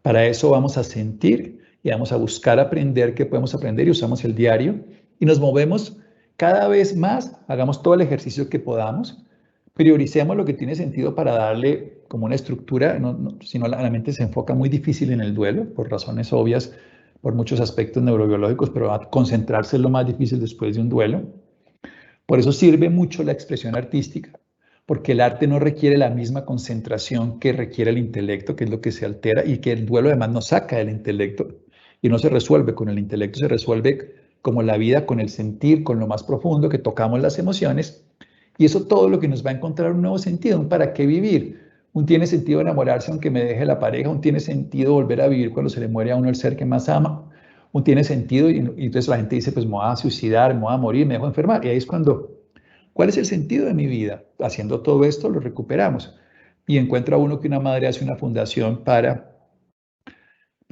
Para eso vamos a sentir y vamos a buscar aprender qué podemos aprender y usamos el diario y nos movemos cada vez más, hagamos todo el ejercicio que podamos, prioricemos lo que tiene sentido para darle como una estructura, si no la mente se enfoca muy difícil en el duelo, por razones obvias, por muchos aspectos neurobiológicos, pero a concentrarse es lo más difícil después de un duelo. Por eso sirve mucho la expresión artística, porque el arte no requiere la misma concentración que requiere el intelecto, que es lo que se altera, y que el duelo además nos saca del intelecto y no se resuelve con el intelecto, se resuelve como la vida, con el sentir, con lo más profundo, que tocamos las emociones, y eso todo lo que nos va a encontrar un nuevo sentido, un para qué vivir. Un tiene sentido enamorarse aunque me deje la pareja, un tiene sentido volver a vivir cuando se le muere a uno el ser que más ama, un tiene sentido y entonces la gente dice, pues me voy a suicidar, me voy a morir, me dejo enfermar. Y ahí es cuando, ¿cuál es el sentido de mi vida? Haciendo todo esto lo recuperamos. Y encuentra uno que una madre hace una fundación para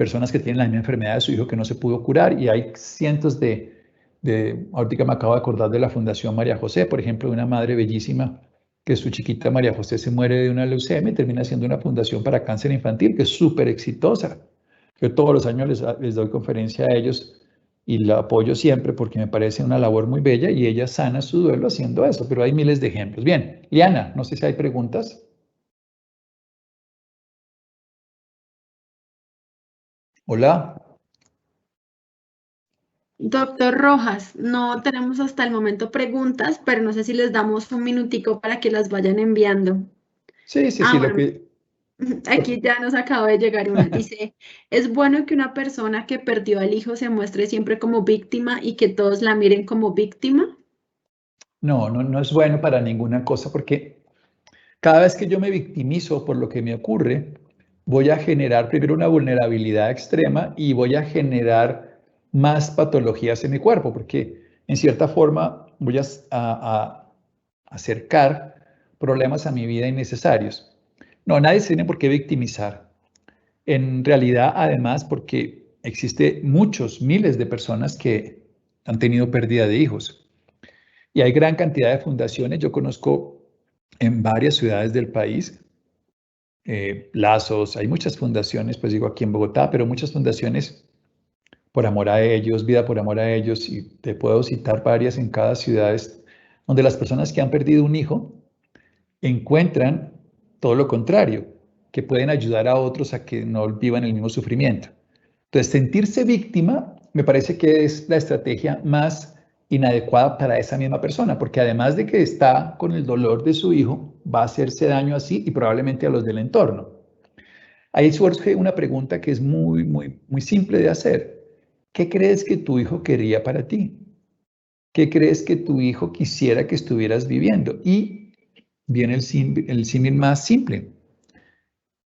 personas que tienen la misma enfermedad de su hijo que no se pudo curar y hay cientos ahorita me acabo de acordar de la Fundación María José, por ejemplo, de una madre bellísima que su chiquita María José se muere de una leucemia y termina haciendo una fundación para cáncer infantil que es súper exitosa. Yo todos los años les doy conferencia a ellos y la apoyo siempre porque me parece una labor muy bella y ella sana su duelo haciendo eso, pero hay miles de ejemplos. Bien, Liana, no sé si hay preguntas. Hola. Doctor Rojas, no tenemos hasta el momento preguntas, pero no sé si les damos un minutico para que las vayan enviando. Sí, sí, sí, Bueno, aquí ya nos acaba de llegar una. Dice, ¿es bueno que una persona que perdió al hijo se muestre siempre como víctima y que todos la miren como víctima? No es bueno para ninguna cosa porque cada vez que yo me victimizo por lo que me ocurre, voy a generar primero una vulnerabilidad extrema y voy a generar más patologías en mi cuerpo, porque en cierta forma voy a acercar problemas a mi vida innecesarios. No, nadie se tiene por qué victimizar. En realidad, además, porque existe muchos, miles de personas que han tenido pérdida de hijos. Y hay gran cantidad de fundaciones. Yo conozco en varias ciudades del país lazos, hay muchas fundaciones, pues digo aquí en Bogotá, pero muchas fundaciones por amor a ellos, vida por amor a ellos, y te puedo citar varias en cada ciudad, donde las personas que han perdido un hijo encuentran todo lo contrario, que pueden ayudar a otros a que no vivan el mismo sufrimiento. Entonces, sentirse víctima me parece que es la estrategia más inadecuada para esa misma persona, porque además de que está con el dolor de su hijo, va a hacerse daño así y probablemente a los del entorno. Ahí surge una pregunta que es muy simple de hacer. ¿Qué crees que tu hijo quería para ti? ¿Qué crees que tu hijo quisiera que estuvieras viviendo? Y viene el símil más simple.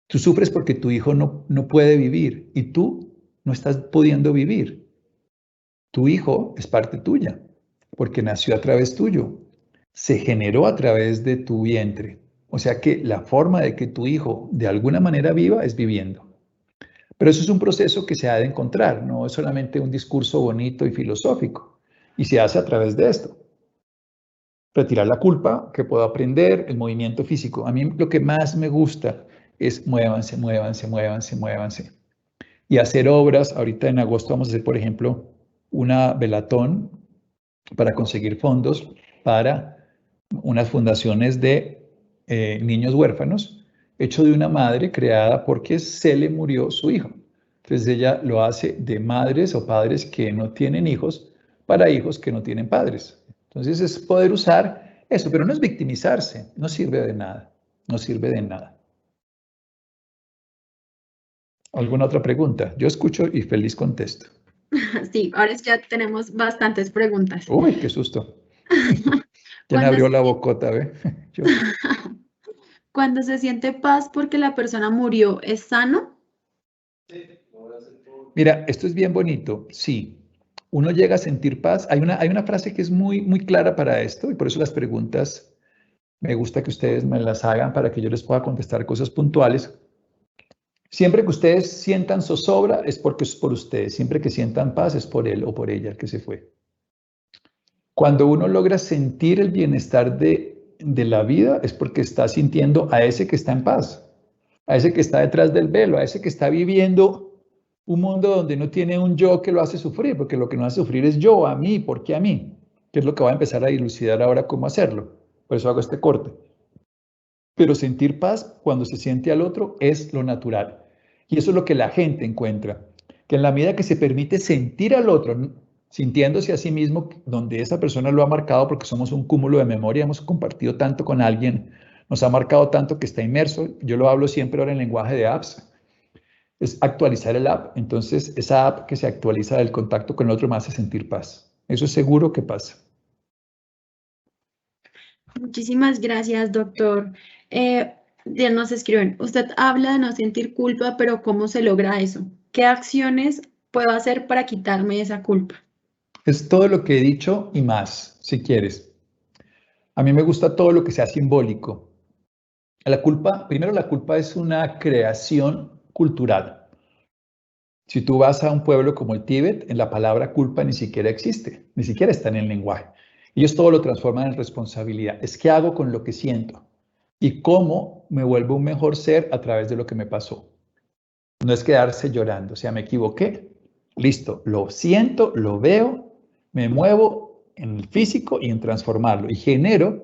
Tú sufres porque tu hijo no puede vivir y tú no estás pudiendo vivir. Tu hijo es parte tuya porque nació a través tuyo, se generó a través de tu vientre. O sea que la forma de que tu hijo de alguna manera viva es viviendo. Pero eso es un proceso que se ha de encontrar, no es solamente un discurso bonito y filosófico, y se hace a través de esto. Retirar la culpa, que puedo aprender, el movimiento físico. A mí lo que más me gusta es muévanse, muévanse, muévanse, muévanse. Y hacer obras, ahorita en agosto vamos a hacer, por ejemplo, una velatón para conseguir fondos para unas fundaciones de niños huérfanos, hecho de una madre creada porque se le murió su hijo. Entonces ella lo hace de madres o padres que no tienen hijos para hijos que no tienen padres. Entonces es poder usar eso, pero no es victimizarse, no sirve de nada, no sirve de nada. ¿Alguna otra pregunta? Yo escucho y feliz contesto. Sí, ahora ya tenemos bastantes preguntas. Uy, qué susto. Ya me Cuando abrió se, la bocota, ¿ve? Yo, cuando se siente paz porque la persona murió, ¿es sano? mira, esto es bien bonito, sí. Uno llega a sentir paz. Hay una frase que es muy, muy clara para esto y por eso las preguntas me gusta que ustedes me las hagan para que yo les pueda contestar cosas puntuales. Siempre que ustedes sientan zozobra es porque es por ustedes. Siempre que sientan paz es por él o por ella que se fue. Cuando uno logra sentir el bienestar de la vida es porque está sintiendo a ese que está en paz, a ese que está detrás del velo, a ese que está viviendo un mundo donde no tiene un yo que lo hace sufrir, porque lo que no hace sufrir es yo, a mí, ¿por qué a mí? Que es lo que voy a empezar a dilucidar ahora cómo hacerlo. Por eso hago este corte. Pero sentir paz cuando se siente al otro es lo natural. Y eso es lo que la gente encuentra, que en la medida que se permite sentir al otro, sintiéndose a sí mismo, donde esa persona lo ha marcado, porque somos un cúmulo de memoria, hemos compartido tanto con alguien, nos ha marcado tanto que está inmerso. Yo lo hablo siempre ahora en lenguaje de apps, es actualizar el app. Entonces, esa app que se actualiza del contacto con el otro me hace sentir paz. Eso es seguro que pasa. Muchísimas gracias, doctor. Ya nos escriben, usted habla de no sentir culpa, pero ¿cómo se logra eso? ¿Qué acciones puedo hacer para quitarme esa culpa? Es todo lo que he dicho y más, si quieres. A mí me gusta todo lo que sea simbólico. La culpa, primero la culpa es una creación cultural. Si tú vas a un pueblo como el Tíbet, en la palabra culpa ni siquiera existe, ni siquiera está en el lenguaje. Ellos todo lo transforman en responsabilidad. Es qué hago con lo que siento y cómo me vuelvo un mejor ser a través de lo que me pasó. No es quedarse llorando, o sea, me equivoqué, listo, lo siento, lo veo, me muevo en el físico y en transformarlo y genero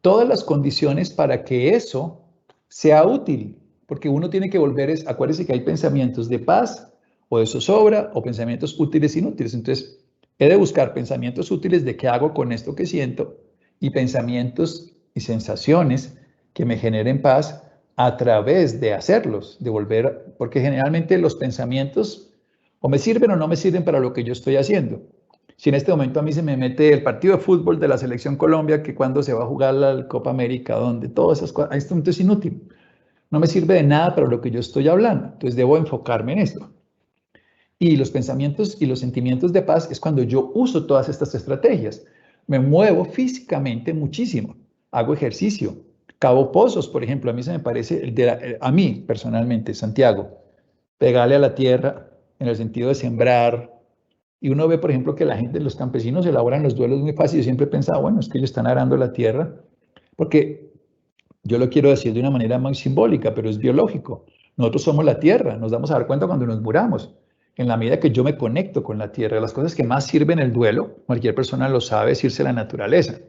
todas las condiciones para que eso sea útil, porque uno tiene que volver, acuérdese que hay pensamientos de paz o de zozobra o pensamientos útiles e inútiles. Entonces, he de buscar pensamientos útiles de qué hago con esto que siento y pensamientos y sensaciones que me generen paz a través de hacerlos, de volver, porque generalmente los pensamientos o me sirven o no me sirven para lo que yo estoy haciendo. Si en este momento a mí se me mete el partido de fútbol de la Selección Colombia, que cuando se va a jugar la Copa América, donde todas esas cosas, este momento es inútil. No me sirve de nada para lo que yo estoy hablando. Entonces debo enfocarme en esto. Y los pensamientos y los sentimientos de paz es cuando yo uso todas estas estrategias. Me muevo físicamente muchísimo. Hago ejercicio. Cavo pozos, por ejemplo, a mí se me parece, a mí personalmente, Santiago, pegarle a la tierra en el sentido de sembrar, y uno ve, por ejemplo, que la gente, los campesinos elaboran los duelos muy fácil. Yo siempre he pensado, bueno, es que ellos están arando la tierra, porque yo lo quiero decir de una manera muy simbólica, pero es biológico. Nosotros somos la tierra, nos damos a dar cuenta cuando nos muramos. En la medida que yo me conecto con la tierra, las cosas que más sirven el duelo, cualquier persona lo sabe, es irse a la naturaleza,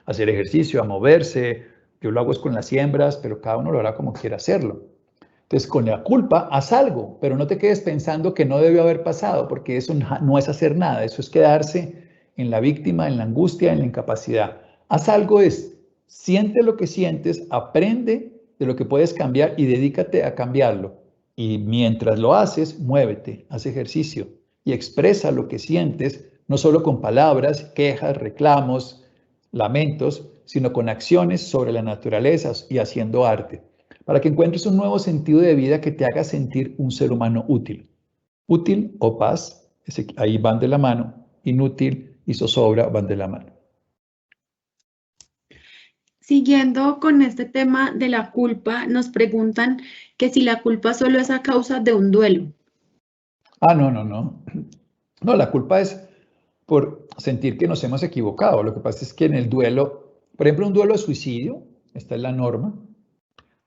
hacer ejercicio, a moverse. Yo lo hago es con las siembras, pero cada uno lo hará como quiera hacerlo. Entonces, con la culpa, haz algo, pero no te quedes pensando que no debió haber pasado, porque eso no es hacer nada, eso es quedarse en la víctima, en la angustia, en la incapacidad. Haz algo, siente lo que sientes, aprende de lo que puedes cambiar y dedícate a cambiarlo. Y mientras lo haces, muévete, haz ejercicio y expresa lo que sientes, no solo con palabras, quejas, reclamos, lamentos, sino con acciones sobre la naturaleza y haciendo arte, para que encuentres un nuevo sentido de vida que te haga sentir un ser humano útil. Útil o paz, ahí van de la mano, inútil y zozobra van de la mano. Siguiendo con este tema de la culpa, nos preguntan que si la culpa solo es a causa de un duelo. Ah, no, no, no. No, la culpa es por sentir que nos hemos equivocado. Lo que pasa es que en el duelo, por ejemplo, un duelo de suicidio, esta es la norma,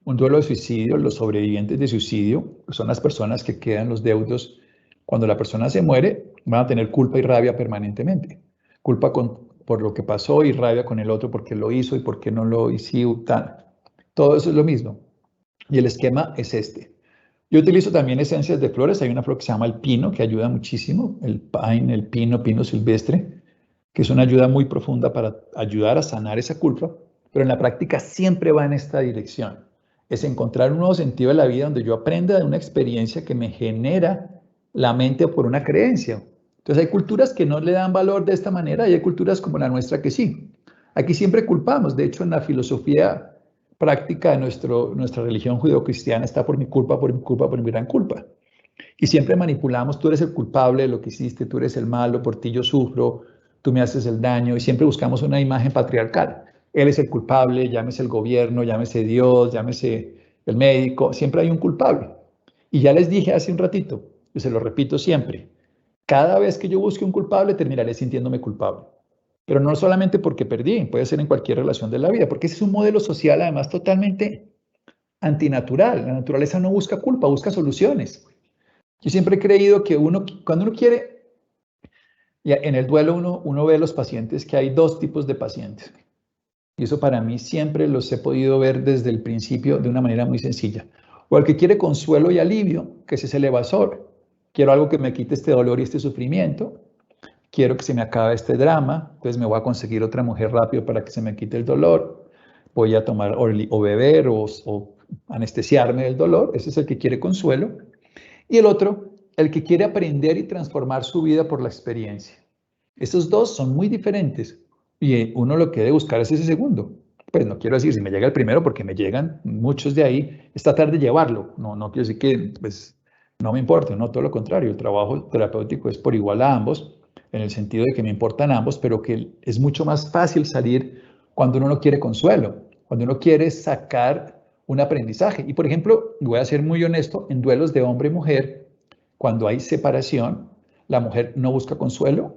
un duelo de suicidio, los sobrevivientes de suicidio, que son las personas que quedan los deudos, cuando la persona se muere, van a tener culpa y rabia permanentemente. Culpa por lo que pasó y rabia con el otro porque lo hizo y porque no lo hizo, tal. Todo eso es lo mismo. Y el esquema es este. Yo utilizo también esencias de flores. Hay una flor que se llama el pino, que ayuda muchísimo. El pine, el pino, pino silvestre, que es una ayuda muy profunda para ayudar a sanar esa culpa. Pero en la práctica siempre va en esta dirección. Es encontrar un nuevo sentido de la vida donde yo aprenda de una experiencia que me genera la mente por una creencia. Entonces hay culturas que no le dan valor de esta manera y hay culturas como la nuestra que sí. Aquí siempre culpamos. De hecho, en la filosofía práctica de nuestra religión judeocristiana está por mi culpa, por mi culpa, por mi gran culpa. Y siempre manipulamos, tú eres el culpable de lo que hiciste, tú eres el malo, por ti yo sufro, tú me haces el daño, y siempre buscamos una imagen patriarcal. Él es el culpable, llámese el gobierno, llámese Dios, llámese el médico, siempre hay un culpable. Y ya les dije hace un ratito, y se lo repito siempre, cada vez que yo busque un culpable terminaré sintiéndome culpable. Pero no solamente porque perdí, puede ser en cualquier relación de la vida, porque ese es un modelo social además totalmente antinatural. La naturaleza no busca culpa, busca soluciones. Yo siempre he creído que cuando uno quiere, en el duelo uno ve los pacientes, que hay dos tipos de pacientes. Y eso para mí siempre los he podido ver desde el principio de una manera muy sencilla. O el que quiere consuelo y alivio, que ese es el evasor. Quiero algo que me quite este dolor y este sufrimiento. Quiero que se me acabe este drama, entonces me voy a conseguir otra mujer rápido para que se me quite el dolor. Voy a tomar o beber o anestesiarme del dolor. Ese es el que quiere consuelo. Y el otro, el que quiere aprender y transformar su vida por la experiencia. Esos dos son muy diferentes y uno lo que debe buscar es ese segundo. Pues no quiero decir si me llega el primero porque me llegan muchos de ahí, es tratar de llevarlo. No quiero decir que pues, no me importa, no, todo lo contrario. El trabajo terapéutico es por igual a ambos, en el sentido de que me importan ambos, pero que es mucho más fácil salir cuando uno no quiere consuelo, cuando uno quiere sacar un aprendizaje. Y por ejemplo, voy a ser muy honesto, en duelos de hombre y mujer, cuando hay separación, la mujer no busca consuelo,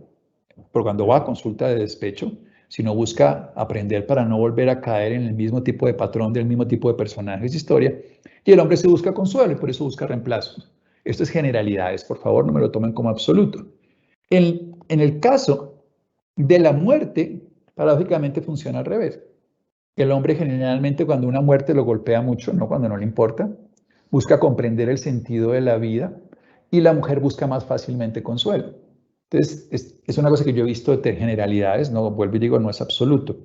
por cuando va a consulta de despecho, sino busca aprender para no volver a caer en el mismo tipo de patrón, del mismo tipo de personajes de historia, y el hombre se busca consuelo y por eso busca reemplazos. Esto es generalidades, por favor, no me lo tomen como absoluto. En el caso de la muerte, paradójicamente funciona al revés. El hombre generalmente cuando una muerte lo golpea mucho, no cuando no le importa, busca comprender el sentido de la vida y la mujer busca más fácilmente consuelo. Entonces, es una cosa que yo he visto de generalidades, no vuelvo y digo, no es absoluto.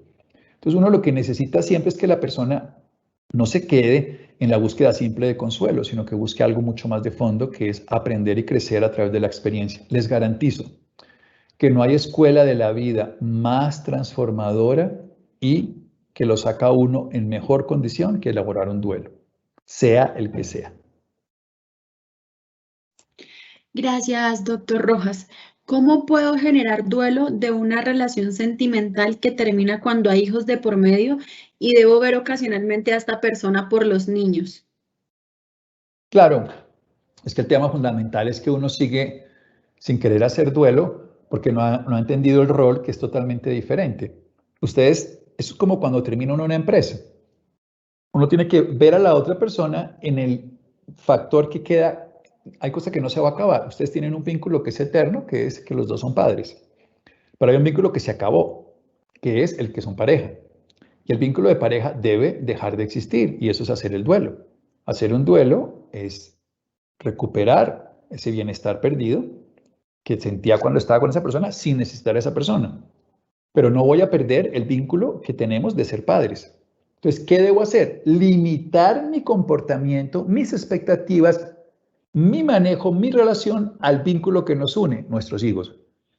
Entonces, uno lo que necesita siempre es que la persona no se quede en la búsqueda simple de consuelo, sino que busque algo mucho más de fondo, que es aprender y crecer a través de la experiencia. Les garantizo que no hay escuela de la vida más transformadora y que lo saca uno en mejor condición que elaborar un duelo, sea el que sea. Gracias, doctor Rojas. ¿Cómo puedo generar duelo de una relación sentimental que termina cuando hay hijos de por medio y debo ver ocasionalmente a esta persona por los niños? Claro, es que el tema fundamental es que uno sigue sin querer hacer duelo porque no ha entendido el rol, que es totalmente diferente. Ustedes, es como cuando termina uno una empresa. Uno tiene que ver a la otra persona en el factor que queda. Hay cosas que no se va a acabar. Ustedes tienen un vínculo que es eterno, que es que los dos son padres. Pero hay un vínculo que se acabó, que es el que son pareja. Y el vínculo de pareja debe dejar de existir, y eso es hacer el duelo. Hacer un duelo es recuperar ese bienestar perdido que sentía cuando estaba con esa persona sin necesitar a esa persona. Pero no voy a perder el vínculo que tenemos de ser padres. Entonces, ¿qué debo hacer? Limitar mi comportamiento, mis expectativas, mi manejo, mi relación al vínculo que nos une, nuestros hijos.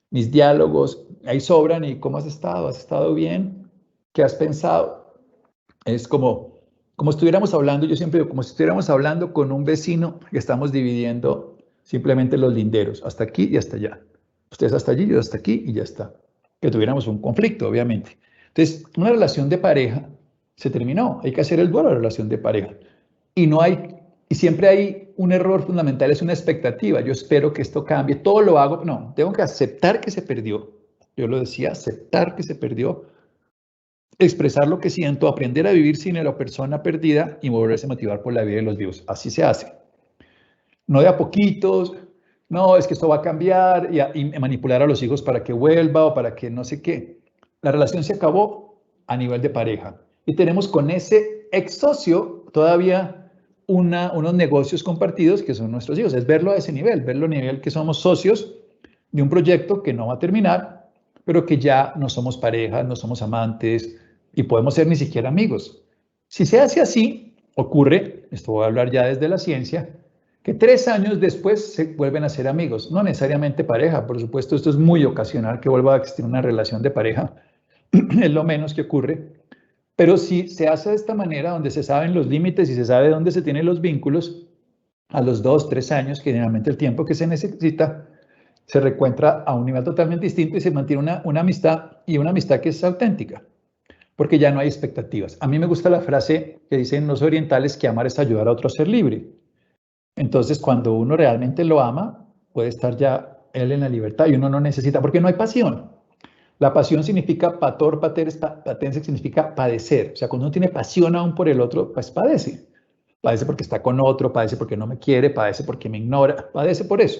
Mis diálogos, ahí sobran. ¿Y cómo has estado? ¿Has estado bien? ¿Qué has pensado? Es como estuviéramos hablando, yo siempre digo, como si estuviéramos hablando con un vecino que estamos dividiendo simplemente los linderos, hasta aquí y hasta allá. Ustedes hasta allí, yo hasta aquí y ya está. Que tuviéramos un conflicto, obviamente. Entonces, una relación de pareja se terminó. Hay que hacer el duelo a la relación de pareja. Y no hay Y siempre hay un error fundamental, es una expectativa. Yo espero que esto cambie, todo lo hago. No, tengo que aceptar que se perdió. Yo lo decía, aceptar que se perdió, expresar lo que siento, aprender a vivir sin la persona perdida y volverse a motivar por la vida de los vivos. Así se hace. No de a poquitos, no, es que esto va a cambiar y manipular a los hijos para que vuelva o para que no sé qué. La relación se acabó a nivel de pareja y tenemos con ese ex socio todavía unos negocios compartidos que son nuestros hijos. Es verlo a ese nivel, verlo a nivel que somos socios de un proyecto que no va a terminar, pero que ya no somos pareja, no somos amantes y podemos ser ni siquiera amigos. Si se hace así, ocurre, esto voy a hablar ya desde la ciencia, que 3 años después se vuelven a ser amigos, no necesariamente pareja, por supuesto, esto es muy ocasional que vuelva a existir una relación de pareja, es lo menos que ocurre, pero si se hace de esta manera, donde se saben los límites y se sabe dónde se tienen los vínculos, a los 2, 3 años, que generalmente el tiempo que se necesita, se reencuentra a un nivel totalmente distinto y se mantiene una amistad y una amistad que es auténtica, porque ya no hay expectativas. A mí me gusta la frase que dicen los orientales que amar es ayudar a otro a ser libre. Entonces, cuando uno realmente lo ama, puede estar ya él en la libertad y uno no necesita, porque no hay pasión. La pasión significa pator, patense, significa padecer. O sea, cuando uno tiene pasión aún por el otro, pues padece. Padece porque está con otro, padece porque no me quiere, padece porque me ignora, padece por eso.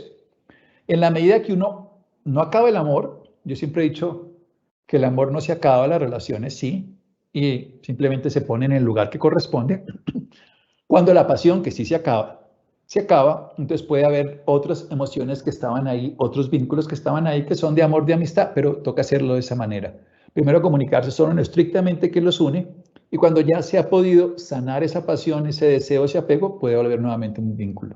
En la medida que uno no acaba el amor, yo siempre he dicho que el amor no se acaba, las relaciones sí, y simplemente se pone en el lugar que corresponde. Cuando la pasión, que sí se acaba, entonces puede haber otras emociones que estaban ahí, otros vínculos que estaban ahí, que son de amor, de amistad, pero toca hacerlo de esa manera. Primero comunicarse solo en lo estrictamente que los une, y cuando ya se ha podido sanar esa pasión, ese deseo, ese apego, puede volver nuevamente un vínculo.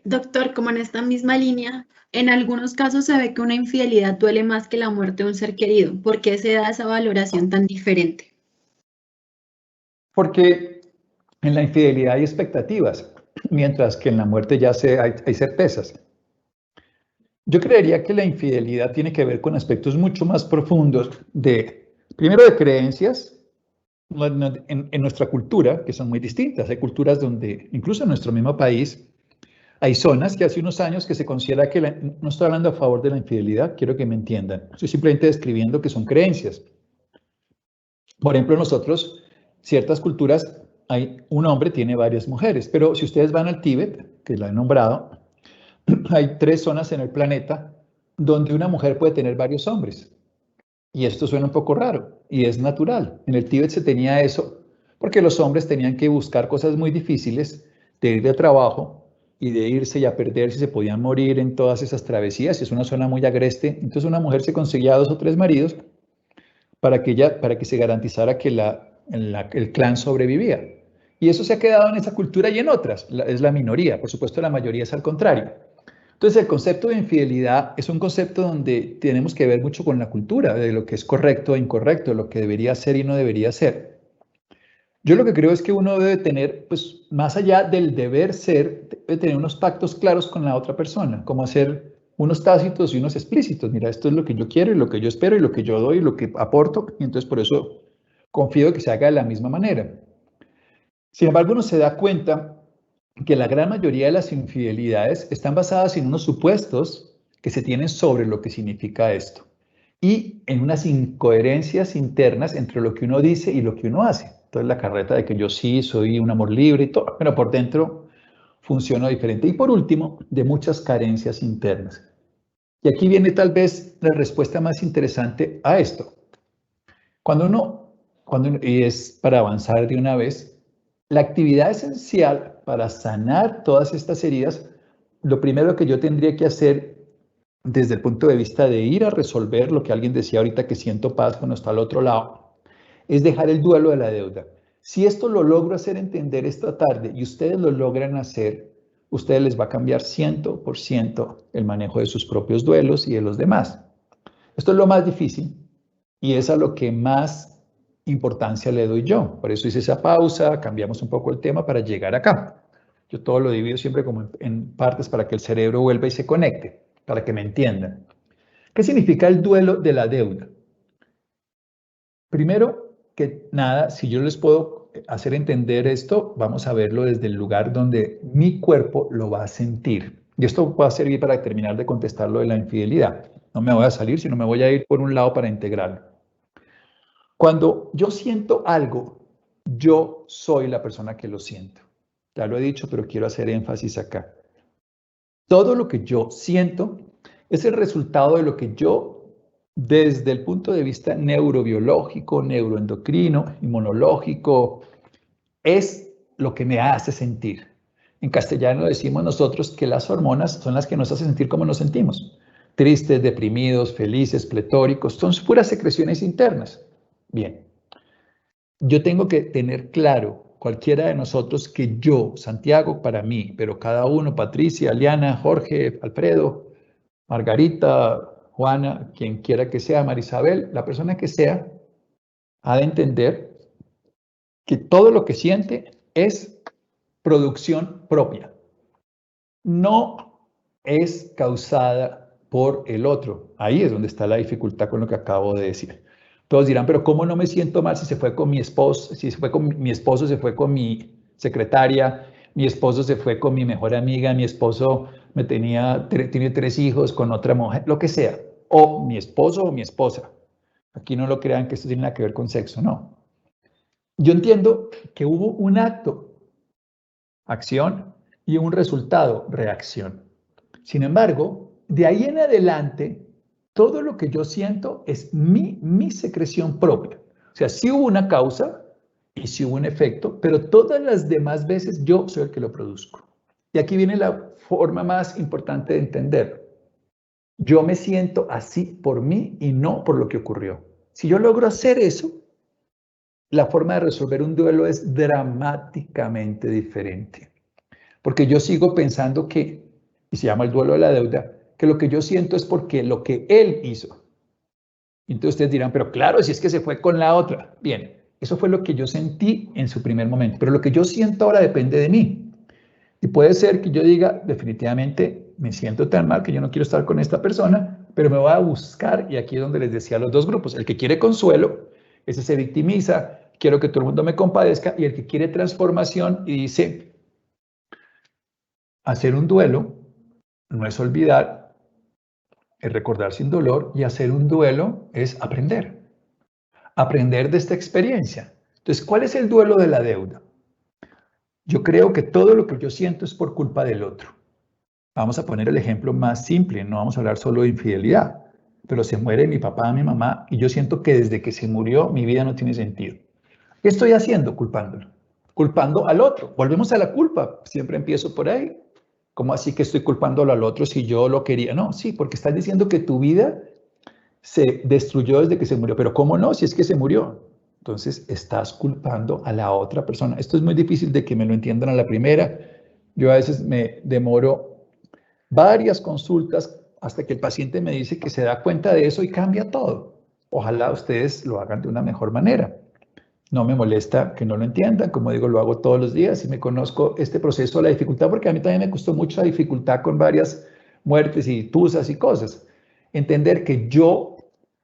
Doctor, como en esta misma línea, en algunos casos se ve que una infidelidad duele más que la muerte de un ser querido. ¿Por qué se da esa valoración tan diferente? Porque en la infidelidad hay expectativas, mientras que en la muerte ya hay certezas. Yo creería que la infidelidad tiene que ver con aspectos mucho más profundos primero de creencias en nuestra cultura, que son muy distintas. Hay culturas donde, incluso en nuestro mismo país, hay zonas que hace unos años que se considera que, no estoy hablando a favor de la infidelidad, quiero que me entiendan, estoy simplemente describiendo que son creencias. Por ejemplo, nosotros, ciertas culturas, un hombre tiene varias mujeres, pero si ustedes van al Tíbet, que la he nombrado, hay 3 zonas en el planeta donde una mujer puede tener varios hombres. Y esto suena un poco raro, y es natural. En el Tíbet se tenía eso, porque los hombres tenían que buscar cosas muy difíciles, de ir de trabajo y de irse y a perderse, y se podían morir en todas esas travesías, es una zona muy agreste. Entonces una mujer se conseguía 2 o 3 maridos para que se garantizara que el clan sobrevivía. Y eso se ha quedado en esa cultura y en otras, es la minoría, por supuesto la mayoría es al contrario. Entonces, el concepto de infidelidad es un concepto donde tenemos que ver mucho con la cultura, de lo que es correcto e incorrecto, lo que debería ser y no debería ser. Yo lo que creo es que uno debe tener, pues, más allá del deber ser, debe tener unos pactos claros con la otra persona, como hacer unos tácitos y unos explícitos. Mira, esto es lo que yo quiero y lo que yo espero y lo que yo doy y lo que aporto, y entonces por eso confío que se haga de la misma manera. Sin embargo, uno se da cuenta que la gran mayoría de las infidelidades están basadas en unos supuestos que se tienen sobre lo que significa esto y en unas incoherencias internas entre lo que uno dice y lo que uno hace. Entonces la carreta de que yo sí soy un amor libre y todo, pero por dentro funciona diferente. Y por último, de muchas carencias internas. Y aquí viene tal vez la respuesta más interesante a esto. Y es para avanzar de una vez, la actividad esencial para sanar todas estas heridas, lo primero que yo tendría que hacer desde el punto de vista de ir a resolver lo que alguien decía ahorita, que siento paz cuando está al otro lado, es dejar el duelo de la deuda. Si esto lo logro hacer entender esta tarde y ustedes lo logran hacer, ustedes les va a cambiar 100% el manejo de sus propios duelos y de los demás. Esto es lo más difícil y es a lo que más importancia le doy yo. Por eso hice esa pausa, cambiamos un poco el tema para llegar acá. Yo todo lo divido siempre como en partes para que el cerebro vuelva y se conecte, para que me entiendan. ¿Qué significa el duelo de la deuda? Primero que nada, si yo les puedo hacer entender esto, vamos a verlo desde el lugar donde mi cuerpo lo va a sentir. Y esto va a servir para terminar de contestar lo de la infidelidad. No me voy a salir, sino me voy a ir por un lado para integrarlo. Cuando yo siento algo, yo soy la persona que lo siento. Ya lo he dicho, pero quiero hacer énfasis acá. Todo lo que yo siento es el resultado de lo que yo, desde el punto de vista neurobiológico, neuroendocrino, inmunológico, es lo que me hace sentir. En castellano decimos nosotros que las hormonas son las que nos hacen sentir como nos sentimos. Tristes, deprimidos, felices, pletóricos, son puras secreciones internas. Bien, yo tengo que tener claro, cualquiera de nosotros, que yo, Santiago, para mí, pero cada uno, Patricia, Aliana, Jorge, Alfredo, Margarita, Juana, quien quiera que sea, Marisabel, la persona que sea, ha de entender que todo lo que siente es producción propia. No es causada por el otro. Ahí es donde está la dificultad con lo que acabo de decir. Todos dirán, pero ¿cómo no me siento mal si se fue con mi esposo, si se fue con mi esposo, se fue con mi secretaria, mi esposo se fue con mi mejor amiga, mi esposo tiene 3 hijos con otra mujer, lo que sea, o mi esposo o mi esposa? Aquí no lo crean que esto tiene nada que ver con sexo, no. Yo entiendo que hubo un acto, acción, y un resultado, reacción. Sin embargo, de ahí en adelante, todo lo que yo siento es mi secreción propia. O sea, sí hubo una causa y sí hubo un efecto, pero todas las demás veces yo soy el que lo produzco. Y aquí viene la forma más importante de entender. Yo me siento así por mí y no por lo que ocurrió. Si yo logro hacer eso, la forma de resolver un duelo es dramáticamente diferente. Porque yo sigo pensando que, y se llama el duelo de la deuda, que lo que yo siento es porque lo que él hizo. Y entonces ustedes dirán, pero claro, si es que se fue con la otra. Bien, eso fue lo que yo sentí en su primer momento, pero lo que yo siento ahora depende de mí. Y puede ser que yo diga, definitivamente, me siento tan mal que yo no quiero estar con esta persona, pero me voy a buscar, y aquí es donde les decía a los dos grupos, el que quiere consuelo, ese se victimiza, quiero que todo el mundo me compadezca, y el que quiere transformación y dice, hacer un duelo no es olvidar, es recordar sin dolor, y hacer un duelo es aprender. Aprender de esta experiencia. Entonces, ¿cuál es el duelo de la deuda? Yo creo que todo lo que yo siento es por culpa del otro. Vamos a poner el ejemplo más simple, no vamos a hablar solo de infidelidad, pero se muere mi papá, mi mamá, y yo siento que desde que se murió mi vida no tiene sentido. ¿Qué estoy haciendo? Culpándolo. Culpando al otro. Volvemos a la culpa. Siempre empiezo por ahí. ¿Cómo así que estoy culpándolo al otro si yo lo quería? No, sí, porque estás diciendo que tu vida se destruyó desde que se murió. Pero ¿cómo no? Si es que se murió. Entonces estás culpando a la otra persona. Esto es muy difícil de que me lo entiendan a la primera. Yo a veces me demoro varias consultas hasta que el paciente me dice que se da cuenta de eso y cambia todo. Ojalá ustedes lo hagan de una mejor manera. No me molesta que no lo entiendan, como digo, lo hago todos los días y me conozco este proceso de la dificultad porque a mí también me costó mucha dificultad con varias muertes y tusas y cosas. Entender que yo,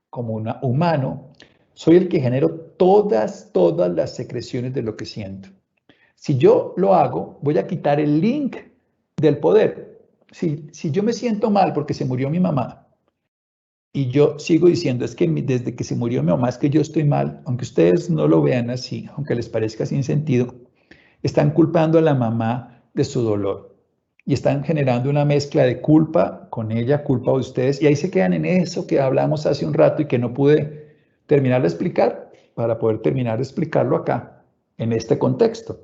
como un humano, soy el que genero todas las secreciones de lo que siento. Si yo lo hago, voy a quitar el link del poder. Si yo me siento mal porque se murió mi mamá, y yo sigo diciendo, es que desde que se murió mi mamá es que yo estoy mal, aunque ustedes no lo vean así, aunque les parezca sin sentido, están culpando a la mamá de su dolor y están generando una mezcla de culpa con ella, culpa de ustedes, y ahí se quedan en eso que hablamos hace un rato y que no pude terminar de explicar para poder terminar de explicarlo acá, en este contexto.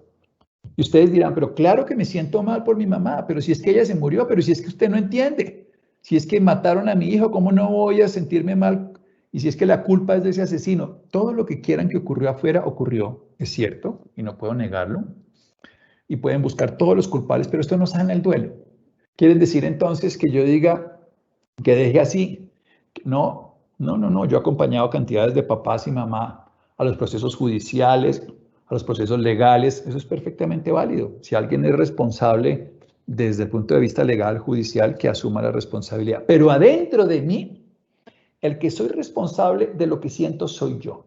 Y ustedes dirán, pero claro que me siento mal por mi mamá, pero si es que ella se murió, pero si es que usted no entiende. Si es que mataron a mi hijo, ¿cómo no voy a sentirme mal? Y si es que la culpa es de ese asesino, todo lo que quieran que ocurrió afuera ocurrió, es cierto, y no puedo negarlo. Y pueden buscar todos los culpables, pero esto no sana el duelo. ¿Quieren decir entonces que yo diga que deje así? No, yo he acompañado cantidades de papás y mamá a los procesos judiciales, a los procesos legales, eso es perfectamente válido. Si alguien es responsable desde el punto de vista legal, judicial, que asuma la responsabilidad. Pero adentro de mí, el que soy responsable de lo que siento soy yo.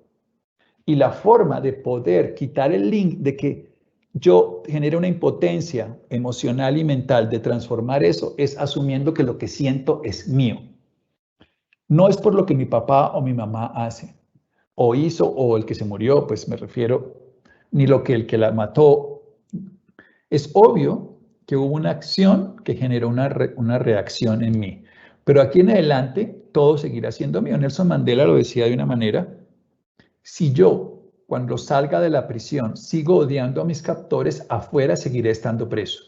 Y la forma de poder quitar el link de que yo genere una impotencia emocional y mental de transformar eso es asumiendo que lo que siento es mío. No es por lo que mi papá o mi mamá hace, o hizo, o el que se murió, pues me refiero, ni lo que el que la mató. Es obvio que hubo una acción que generó una reacción en mí. Pero aquí en adelante todo seguirá siendo mío. Nelson Mandela lo decía de una manera: si yo, cuando salga de la prisión, sigo odiando a mis captores, afuera seguiré estando preso.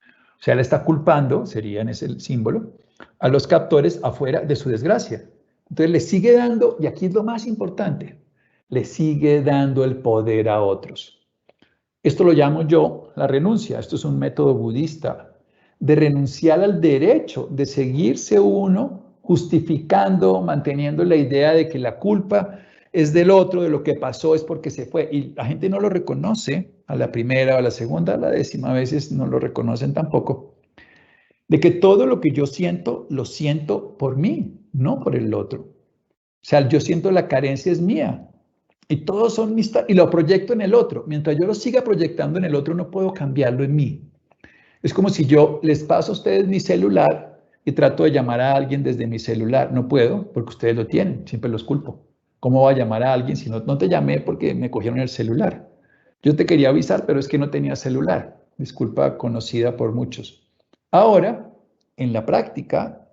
O sea, él está culpando, sería en ese símbolo, a los captores afuera de su desgracia. Entonces le sigue dando, y aquí es lo más importante, le sigue dando el poder a otros. Esto lo llamo yo la renuncia. Esto es un método budista de renunciar al derecho de seguirse uno justificando, manteniendo la idea de que la culpa es del otro, de lo que pasó es porque se fue. Y la gente no lo reconoce a la primera, a la segunda, a la décima, a veces no lo reconocen tampoco. De que todo lo que yo siento, lo siento por mí, no por el otro. O sea, yo siento la carencia es mía. Y todos son mis... Y lo proyecto en el otro. Mientras yo lo siga proyectando en el otro, no puedo cambiarlo en mí. Es como si yo les paso a ustedes mi celular y trato de llamar a alguien desde mi celular. No puedo porque ustedes lo tienen. Siempre los culpo. ¿Cómo voy a llamar a alguien si no te llamé porque me cogieron el celular? Yo te quería avisar, pero es que no tenía celular. Disculpa conocida por muchos. Ahora, en la práctica,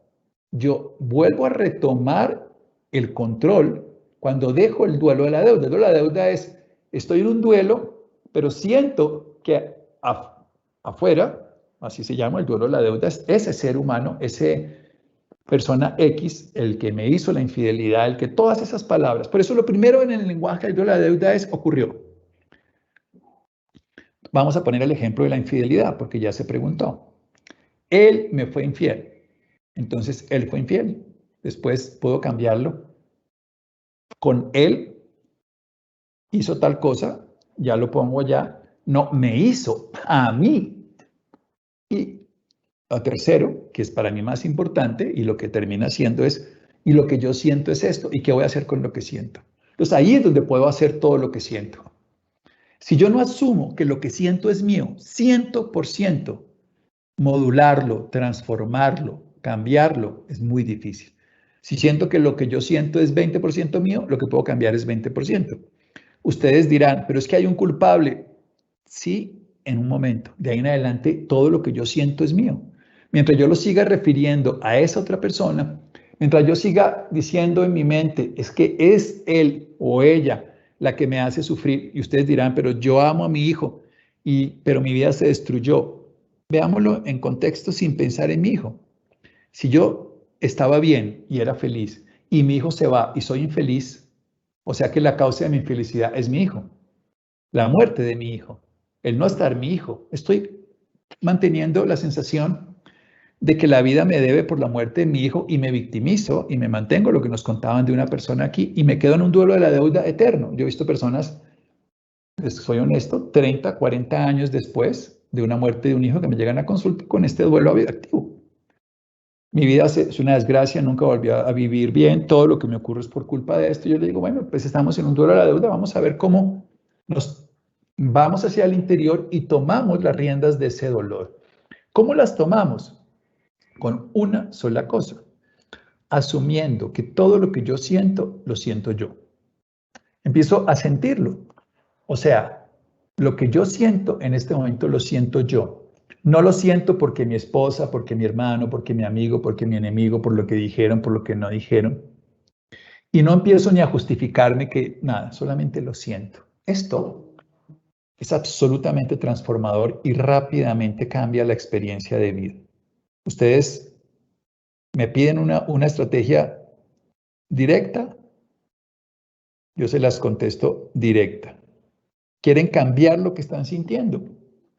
yo vuelvo a retomar el control cuando dejo el duelo de la deuda. El duelo de la deuda es, estoy en un duelo, pero siento que afuera, así se llama el duelo de la deuda, es ese ser humano, ese persona X, el que me hizo la infidelidad, el que todas esas palabras. Por eso lo primero en el lenguaje del duelo de la deuda es ocurrió. Vamos a poner el ejemplo de la infidelidad, porque ya se preguntó. Él me fue infiel. Entonces, él fue infiel. Después puedo cambiarlo. Con él hizo tal cosa, ya lo pongo allá. No, me hizo a mí. Y a tercero, que es para mí más importante, y lo que termina siendo es, y lo que yo siento es esto, ¿y qué voy a hacer con lo que siento? Entonces, ahí es donde puedo hacer todo lo que siento. Si yo no asumo que lo que siento es mío, 100%, modularlo, transformarlo, cambiarlo, es muy difícil. Si siento que lo que yo siento es 20% mío, lo que puedo cambiar es 20%. Ustedes dirán, pero es que hay un culpable. Sí, en un momento. De ahí en adelante, todo lo que yo siento es mío. Mientras yo lo siga refiriendo a esa otra persona, mientras yo siga diciendo en mi mente, es que es él o ella la que me hace sufrir, y ustedes dirán, pero yo amo a mi hijo, pero mi vida se destruyó. Veámoslo en contexto sin pensar en mi hijo. Si yo estaba bien y era feliz, y mi hijo se va y soy infeliz, o sea que la causa de mi infelicidad es mi hijo, la muerte de mi hijo, el no estar mi hijo. Estoy manteniendo la sensación de que la vida me debe por la muerte de mi hijo y me victimizo y me mantengo lo que nos contaban de una persona aquí y me quedo en un duelo de la deuda eterno. Yo he visto personas, soy honesto, 30, 40 años después de una muerte de un hijo que me llegan a consulta con este duelo activo. Mi vida es una desgracia, nunca volví a vivir bien, todo lo que me ocurre es por culpa de esto. Yo le digo, bueno, pues estamos en un duelo de la deuda, vamos a ver cómo nos vamos hacia el interior y tomamos las riendas de ese dolor. ¿Cómo las tomamos? Con una sola cosa, asumiendo que todo lo que yo siento, lo siento yo. Empiezo a sentirlo. O sea, lo que yo siento en este momento lo siento yo. No lo siento porque mi esposa, porque mi hermano, porque mi amigo, porque mi enemigo, por lo que dijeron, por lo que no dijeron. Y no empiezo ni a justificarme que nada, solamente lo siento. Esto es absolutamente transformador y rápidamente cambia la experiencia de vida. Ustedes me piden una estrategia directa, yo se las contesto directa. ¿Quieren cambiar lo que están sintiendo?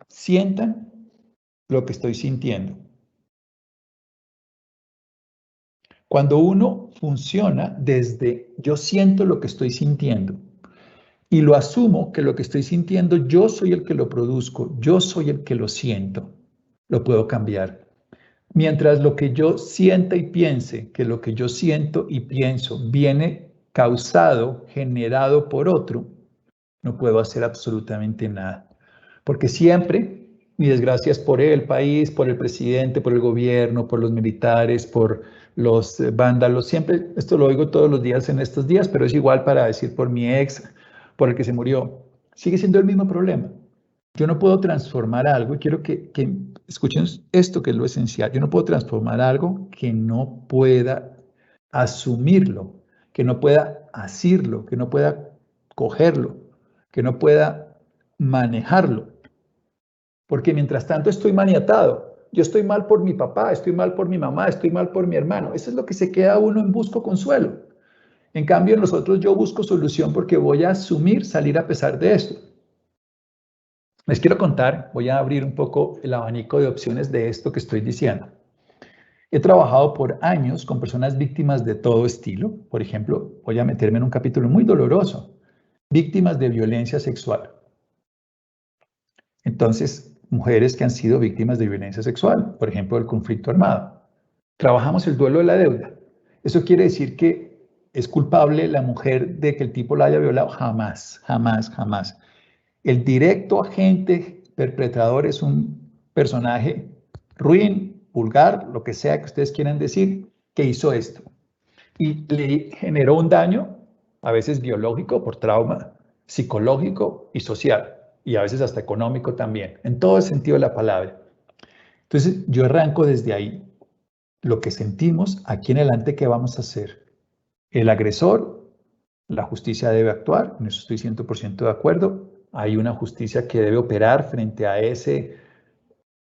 Sientan lo que estoy sintiendo. Cuando uno funciona desde yo siento lo que estoy sintiendo y lo asumo que lo que estoy sintiendo yo soy el que lo produzco, yo soy el que lo siento, lo puedo cambiar. Mientras lo que yo sienta y piense, que lo que yo siento y pienso viene causado, generado por otro, no puedo hacer absolutamente nada. Porque siempre mi desgracia es por el país, por el presidente, por el gobierno, por los militares, por los vándalos. Siempre, esto lo oigo todos los días en estos días, pero es igual para decir por mi ex, por el que se murió. Sigue siendo el mismo problema. Yo no puedo transformar algo, y quiero que escuchen esto que es lo esencial. Yo no puedo transformar algo que no pueda asumirlo, que no pueda asirlo, que no pueda cogerlo, que no pueda manejarlo. Porque mientras tanto estoy maniatado. Yo estoy mal por mi papá, estoy mal por mi mamá, estoy mal por mi hermano. Eso es lo que se queda uno en busco consuelo. En cambio, nosotros yo busco solución porque voy a asumir salir a pesar de esto. Les quiero contar, voy a abrir un poco el abanico de opciones de esto que estoy diciendo. He trabajado por años con personas víctimas de todo estilo. Por ejemplo, voy a meterme en un capítulo muy doloroso. Víctimas de violencia sexual. Entonces, mujeres que han sido víctimas de violencia sexual, por ejemplo, del conflicto armado. Trabajamos el duelo de la deuda. ¿Eso quiere decir que es culpable la mujer de que el tipo la haya violado? Jamás, jamás, jamás. El directo agente perpetrador es un personaje ruin, vulgar, lo que sea que ustedes quieran decir, que hizo esto. Y le generó un daño, a veces biológico por trauma, psicológico y social, y a veces hasta económico también, en todo el sentido de la palabra. Entonces, yo arranco desde ahí. Lo que sentimos, aquí en adelante, ¿qué vamos a hacer? El agresor, la justicia debe actuar, en eso estoy 100% de acuerdo. Hay una justicia que debe operar frente a ese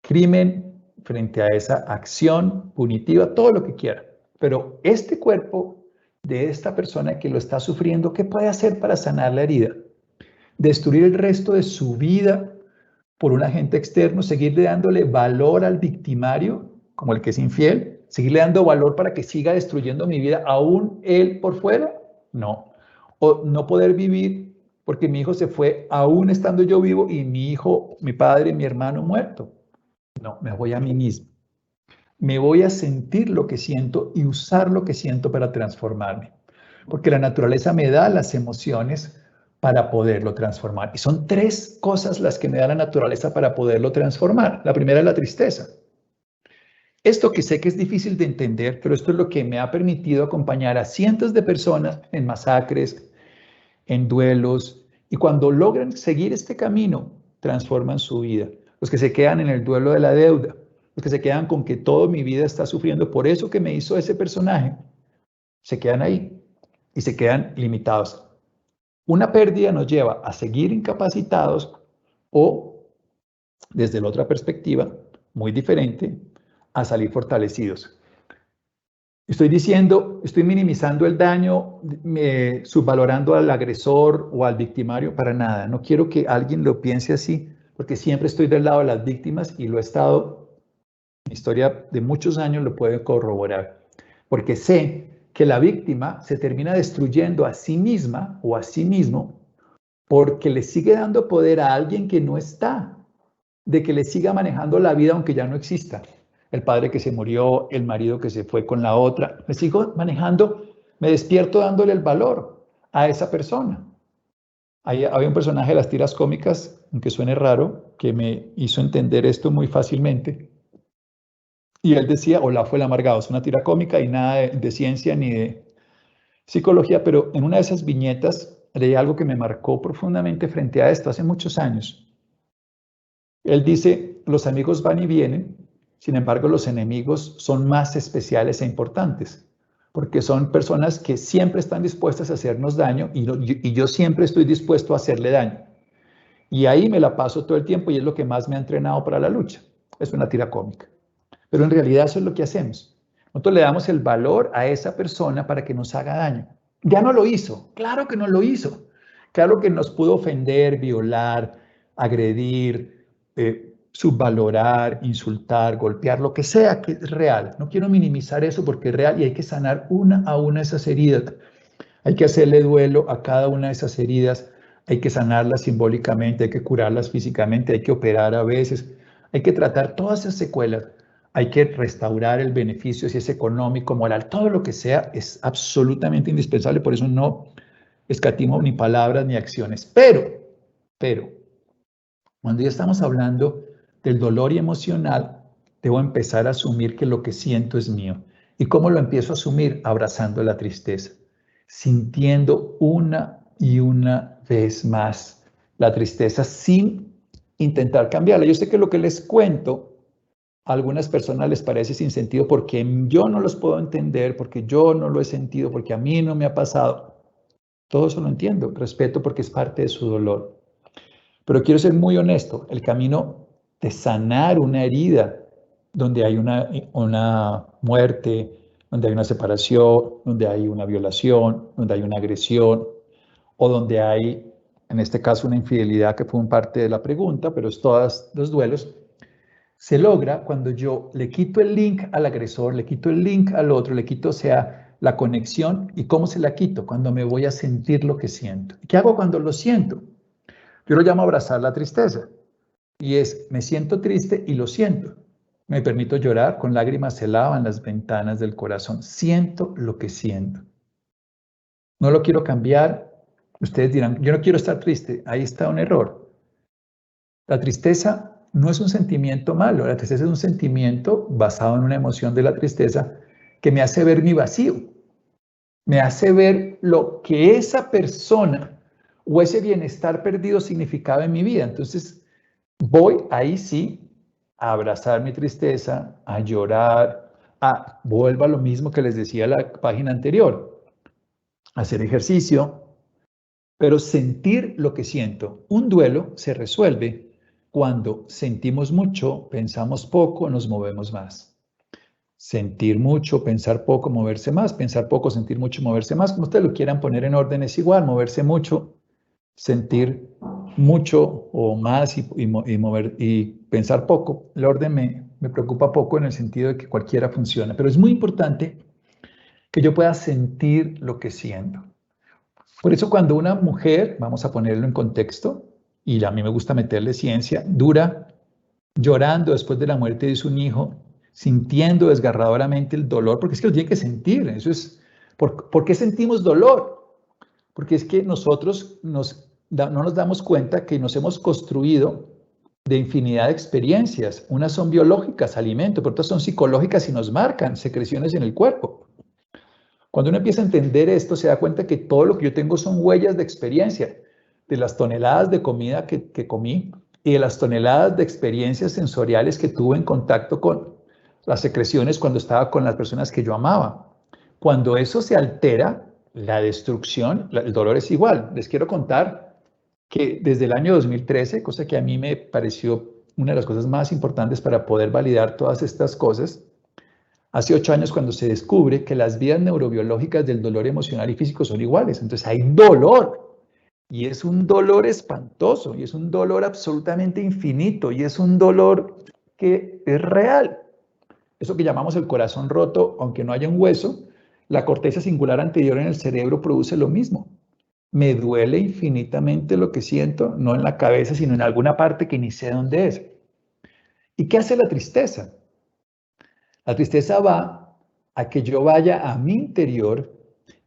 crimen, frente a esa acción punitiva, todo lo que quiera. Pero este cuerpo de esta persona que lo está sufriendo, ¿qué puede hacer para sanar la herida? Destruir el resto de su vida por un agente externo, seguirle dándole valor al victimario, como el que es infiel, seguirle dando valor para que siga destruyendo mi vida, aún él por fuera, no. O no poder vivir porque mi hijo se fue aún estando yo vivo y mi hijo, mi padre, mi hermano muerto. No, me voy a mí mismo. Me voy a sentir lo que siento y usar lo que siento para transformarme. Porque la naturaleza me da las emociones para poderlo transformar. Y son tres cosas las que me da la naturaleza para poderlo transformar. La primera es la tristeza. Esto que sé que es difícil de entender, pero esto es lo que me ha permitido acompañar a cientos de personas en masacres, en duelos, y cuando logran seguir este camino, transforman su vida. Los que se quedan en el duelo de la deuda, los que se quedan con que toda mi vida está sufriendo por eso que me hizo ese personaje, se quedan ahí y se quedan limitados. Una pérdida nos lleva a seguir incapacitados o, desde la otra perspectiva, muy diferente, a salir fortalecidos. Estoy diciendo, estoy minimizando el daño, subvalorando al agresor o al victimario, para nada. No quiero que alguien lo piense así, porque siempre estoy del lado de las víctimas y lo he estado, mi historia de muchos años lo puede corroborar, porque sé que la víctima se termina destruyendo a sí misma o a sí mismo porque le sigue dando poder a alguien que no está, de que le siga manejando la vida aunque ya no exista. El padre que se murió, el marido que se fue con la otra, me sigo manejando, me despierto dándole el valor a esa persona. Había un personaje de las tiras cómicas, aunque suene raro, que me hizo entender esto muy fácilmente. Y él decía, Olaf fue el amargado, es una tira cómica y nada de ciencia ni de psicología, pero en una de esas viñetas leí algo que me marcó profundamente frente a esto hace muchos años. Él dice, los amigos van y vienen, sin embargo los enemigos son más especiales e importantes, porque son personas que siempre están dispuestas a hacernos daño y yo siempre estoy dispuesto a hacerle daño. Y ahí me la paso todo el tiempo y es lo que más me ha entrenado para la lucha. Es una tira cómica. Pero en realidad eso es lo que hacemos. Nosotros le damos el valor a esa persona para que nos haga daño. Ya no lo hizo, claro que no lo hizo. Claro que nos pudo ofender, violar, agredir, subvalorar, insultar, golpear, lo que sea que es real. No quiero minimizar eso porque es real y hay que sanar una a una esas heridas. Hay que hacerle duelo a cada una de esas heridas. Hay que sanarlas simbólicamente, hay que curarlas físicamente, hay que operar a veces. Hay que tratar todas esas secuelas. Hay que restaurar el beneficio, si es económico, moral, todo lo que sea, es absolutamente indispensable. Por eso no escatimo ni palabras ni acciones. Pero, cuando ya estamos hablando del dolor y emocional, debo empezar a asumir que lo que siento es mío. ¿Y cómo lo empiezo a asumir? Abrazando la tristeza, sintiendo una y una vez más la tristeza sin intentar cambiarla. Yo sé que lo que les cuento a algunas personas les parece sin sentido porque yo no los puedo entender, porque yo no lo he sentido, porque a mí no me ha pasado. Todo eso lo entiendo, respeto porque es parte de su dolor. Pero quiero ser muy honesto, el camino de sanar una herida donde hay una muerte, donde hay una separación, donde hay una violación, donde hay una agresión, o donde hay, en este caso, una infidelidad que fue un parte de la pregunta, pero es todos los duelos, se logra cuando yo le quito el link al agresor, le quito el link al otro, le quito, o sea, la conexión. ¿Y cómo se la quito? Cuando me voy a sentir lo que siento. ¿Qué hago cuando lo siento? Yo lo llamo abrazar la tristeza. Y es, me siento triste y lo siento. Me permito llorar, con lágrimas se lavan las ventanas del corazón. Siento lo que siento. No lo quiero cambiar. Ustedes dirán, yo no quiero estar triste. Ahí está un error. La tristeza no es un sentimiento malo. La tristeza es un sentimiento basado en una emoción de la tristeza que me hace ver mi vacío. Me hace ver lo que esa persona o ese bienestar perdido significaba en mi vida. Entonces, voy ahí sí a abrazar mi tristeza, a llorar, vuelvo a lo mismo que les decía en la página anterior, hacer ejercicio, pero sentir lo que siento. Un duelo se resuelve cuando sentimos mucho, pensamos poco, nos movemos más. Sentir mucho, pensar poco, moverse más, pensar poco, sentir mucho, moverse más, como ustedes lo quieran poner en orden es igual, moverse mucho, sentir mucho o más y pensar poco. El orden me preocupa poco en el sentido de que cualquiera funciona, pero es muy importante que yo pueda sentir lo que siento. Por eso cuando una mujer, vamos a ponerlo en contexto, y a mí me gusta meterle ciencia, dura llorando después de la muerte de su hijo, sintiendo desgarradoramente el dolor, porque es que lo tiene que sentir, eso es, ¿por qué sentimos dolor? Porque es que nosotros no nos damos cuenta que nos hemos construido de infinidad de experiencias. Unas son biológicas, alimento, pero otras son psicológicas y nos marcan secreciones en el cuerpo. Cuando uno empieza a entender esto, se da cuenta que todo lo que yo tengo son huellas de experiencia, de las toneladas de comida que comí y de las toneladas de experiencias sensoriales que tuve en contacto con las secreciones cuando estaba con las personas que yo amaba. Cuando eso se altera, la destrucción, el dolor es igual. Les quiero contar que desde el año 2013, cosa que a mí me pareció una de las cosas más importantes para poder validar todas estas cosas, hace 8 años cuando se descubre que las vías neurobiológicas del dolor emocional y físico son iguales. Entonces hay dolor y es un dolor espantoso y es un dolor absolutamente infinito y es un dolor que es real. Eso que llamamos el corazón roto, aunque no haya un hueso, la corteza singular anterior en el cerebro produce lo mismo. Me duele infinitamente lo que siento, no en la cabeza, sino en alguna parte que ni sé dónde es. ¿Y qué hace la tristeza? La tristeza va a que yo vaya a mi interior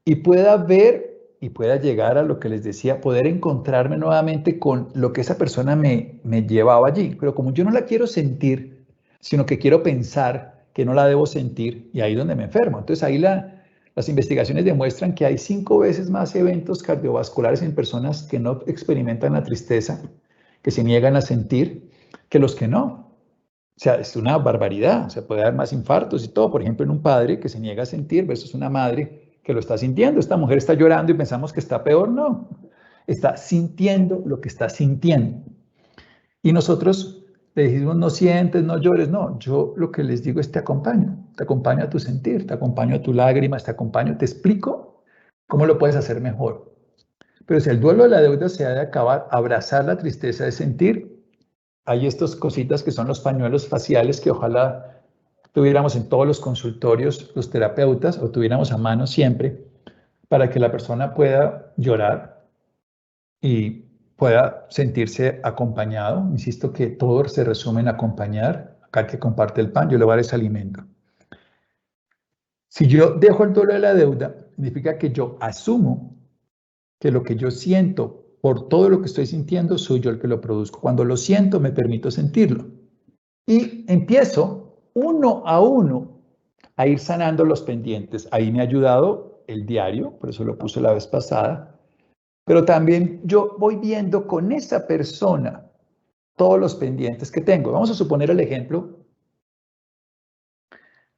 y pueda ver y pueda llegar a lo que les decía, poder encontrarme nuevamente con lo que esa persona me llevaba allí. Pero como yo no la quiero sentir, sino que quiero pensar que no la debo sentir, y ahí es donde me enfermo. Entonces ahí las investigaciones demuestran que hay 5 veces más eventos cardiovasculares en personas que no experimentan la tristeza, que se niegan a sentir, que los que no. O sea, es una barbaridad, o sea, puede haber más infartos y todo. Por ejemplo, en un padre que se niega a sentir versus una madre que lo está sintiendo. Esta mujer está llorando y pensamos que está peor, no. Está sintiendo lo que está sintiendo. Y nosotros le decimos, no sientes, no llores. No, yo lo que les digo es te acompaño a tu sentir, te acompaño a tu lágrimas, te acompaño, te explico cómo lo puedes hacer mejor. Pero si el duelo de la deuda se ha de acabar, abrazar la tristeza de sentir. Hay estas cositas que son los pañuelos faciales que ojalá tuviéramos en todos los consultorios, los terapeutas, o tuviéramos a mano siempre, para que la persona pueda llorar y pueda sentirse acompañado. Insisto que todo se resume en acompañar. Acá que comparte el pan, yo le voy a dar ese alimento. Si yo dejo el duelo de la deuda, significa que yo asumo que lo que yo siento por todo lo que estoy sintiendo, soy yo el que lo produzco. Cuando lo siento, me permito sentirlo. Y empiezo uno a uno a ir sanando los pendientes. Ahí me ha ayudado el diario, por eso lo puse la vez pasada. Pero también yo voy viendo con esa persona todos los pendientes que tengo. Vamos a suponer el ejemplo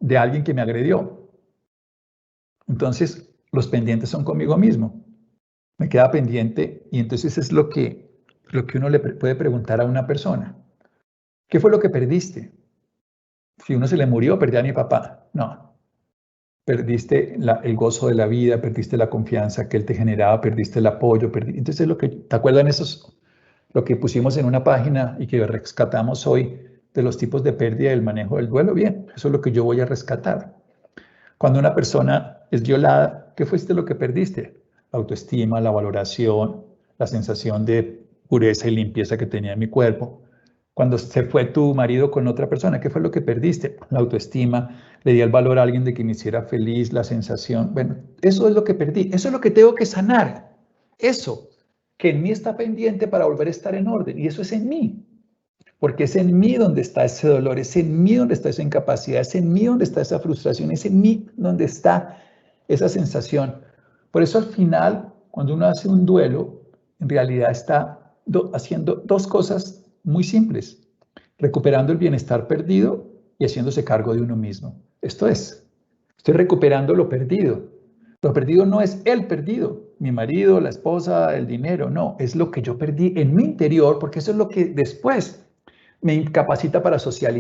de alguien que me agredió. Entonces, los pendientes son conmigo mismo. Me queda pendiente y entonces es lo que uno le puede preguntar a una persona. ¿Qué fue lo que perdiste? Si uno se le murió, perdí a mi papá. No. Perdiste el gozo de la vida, perdiste la confianza que él te generaba, perdiste el apoyo. Entonces, ¿te acuerdan lo que pusimos en una página y que rescatamos hoy de los tipos de pérdida y el manejo del duelo? Bien, eso es lo que yo voy a rescatar. Cuando una persona es violada, ¿qué fuiste lo que perdiste? La autoestima, la valoración, la sensación de pureza y limpieza que tenía en mi cuerpo. Cuando se fue tu marido con otra persona, ¿qué fue lo que perdiste? La autoestima, le di el valor a alguien de que me hiciera feliz, la sensación. Bueno, eso es lo que perdí, eso es lo que tengo que sanar. Eso, que en mí está pendiente para volver a estar en orden, y eso es en mí. Porque es en mí donde está ese dolor, es en mí donde está esa incapacidad, es en mí donde está esa frustración, es en mí donde está esa sensación. Por eso al final, cuando uno hace un duelo, en realidad está haciendo dos cosas muy simples: recuperando el bienestar perdido y haciéndose cargo de uno mismo. Esto es, estoy recuperando lo perdido. Lo perdido no es el perdido, mi marido, la esposa, el dinero, no, es lo que yo perdí en mi interior, porque eso es lo que después me incapacita para socializar.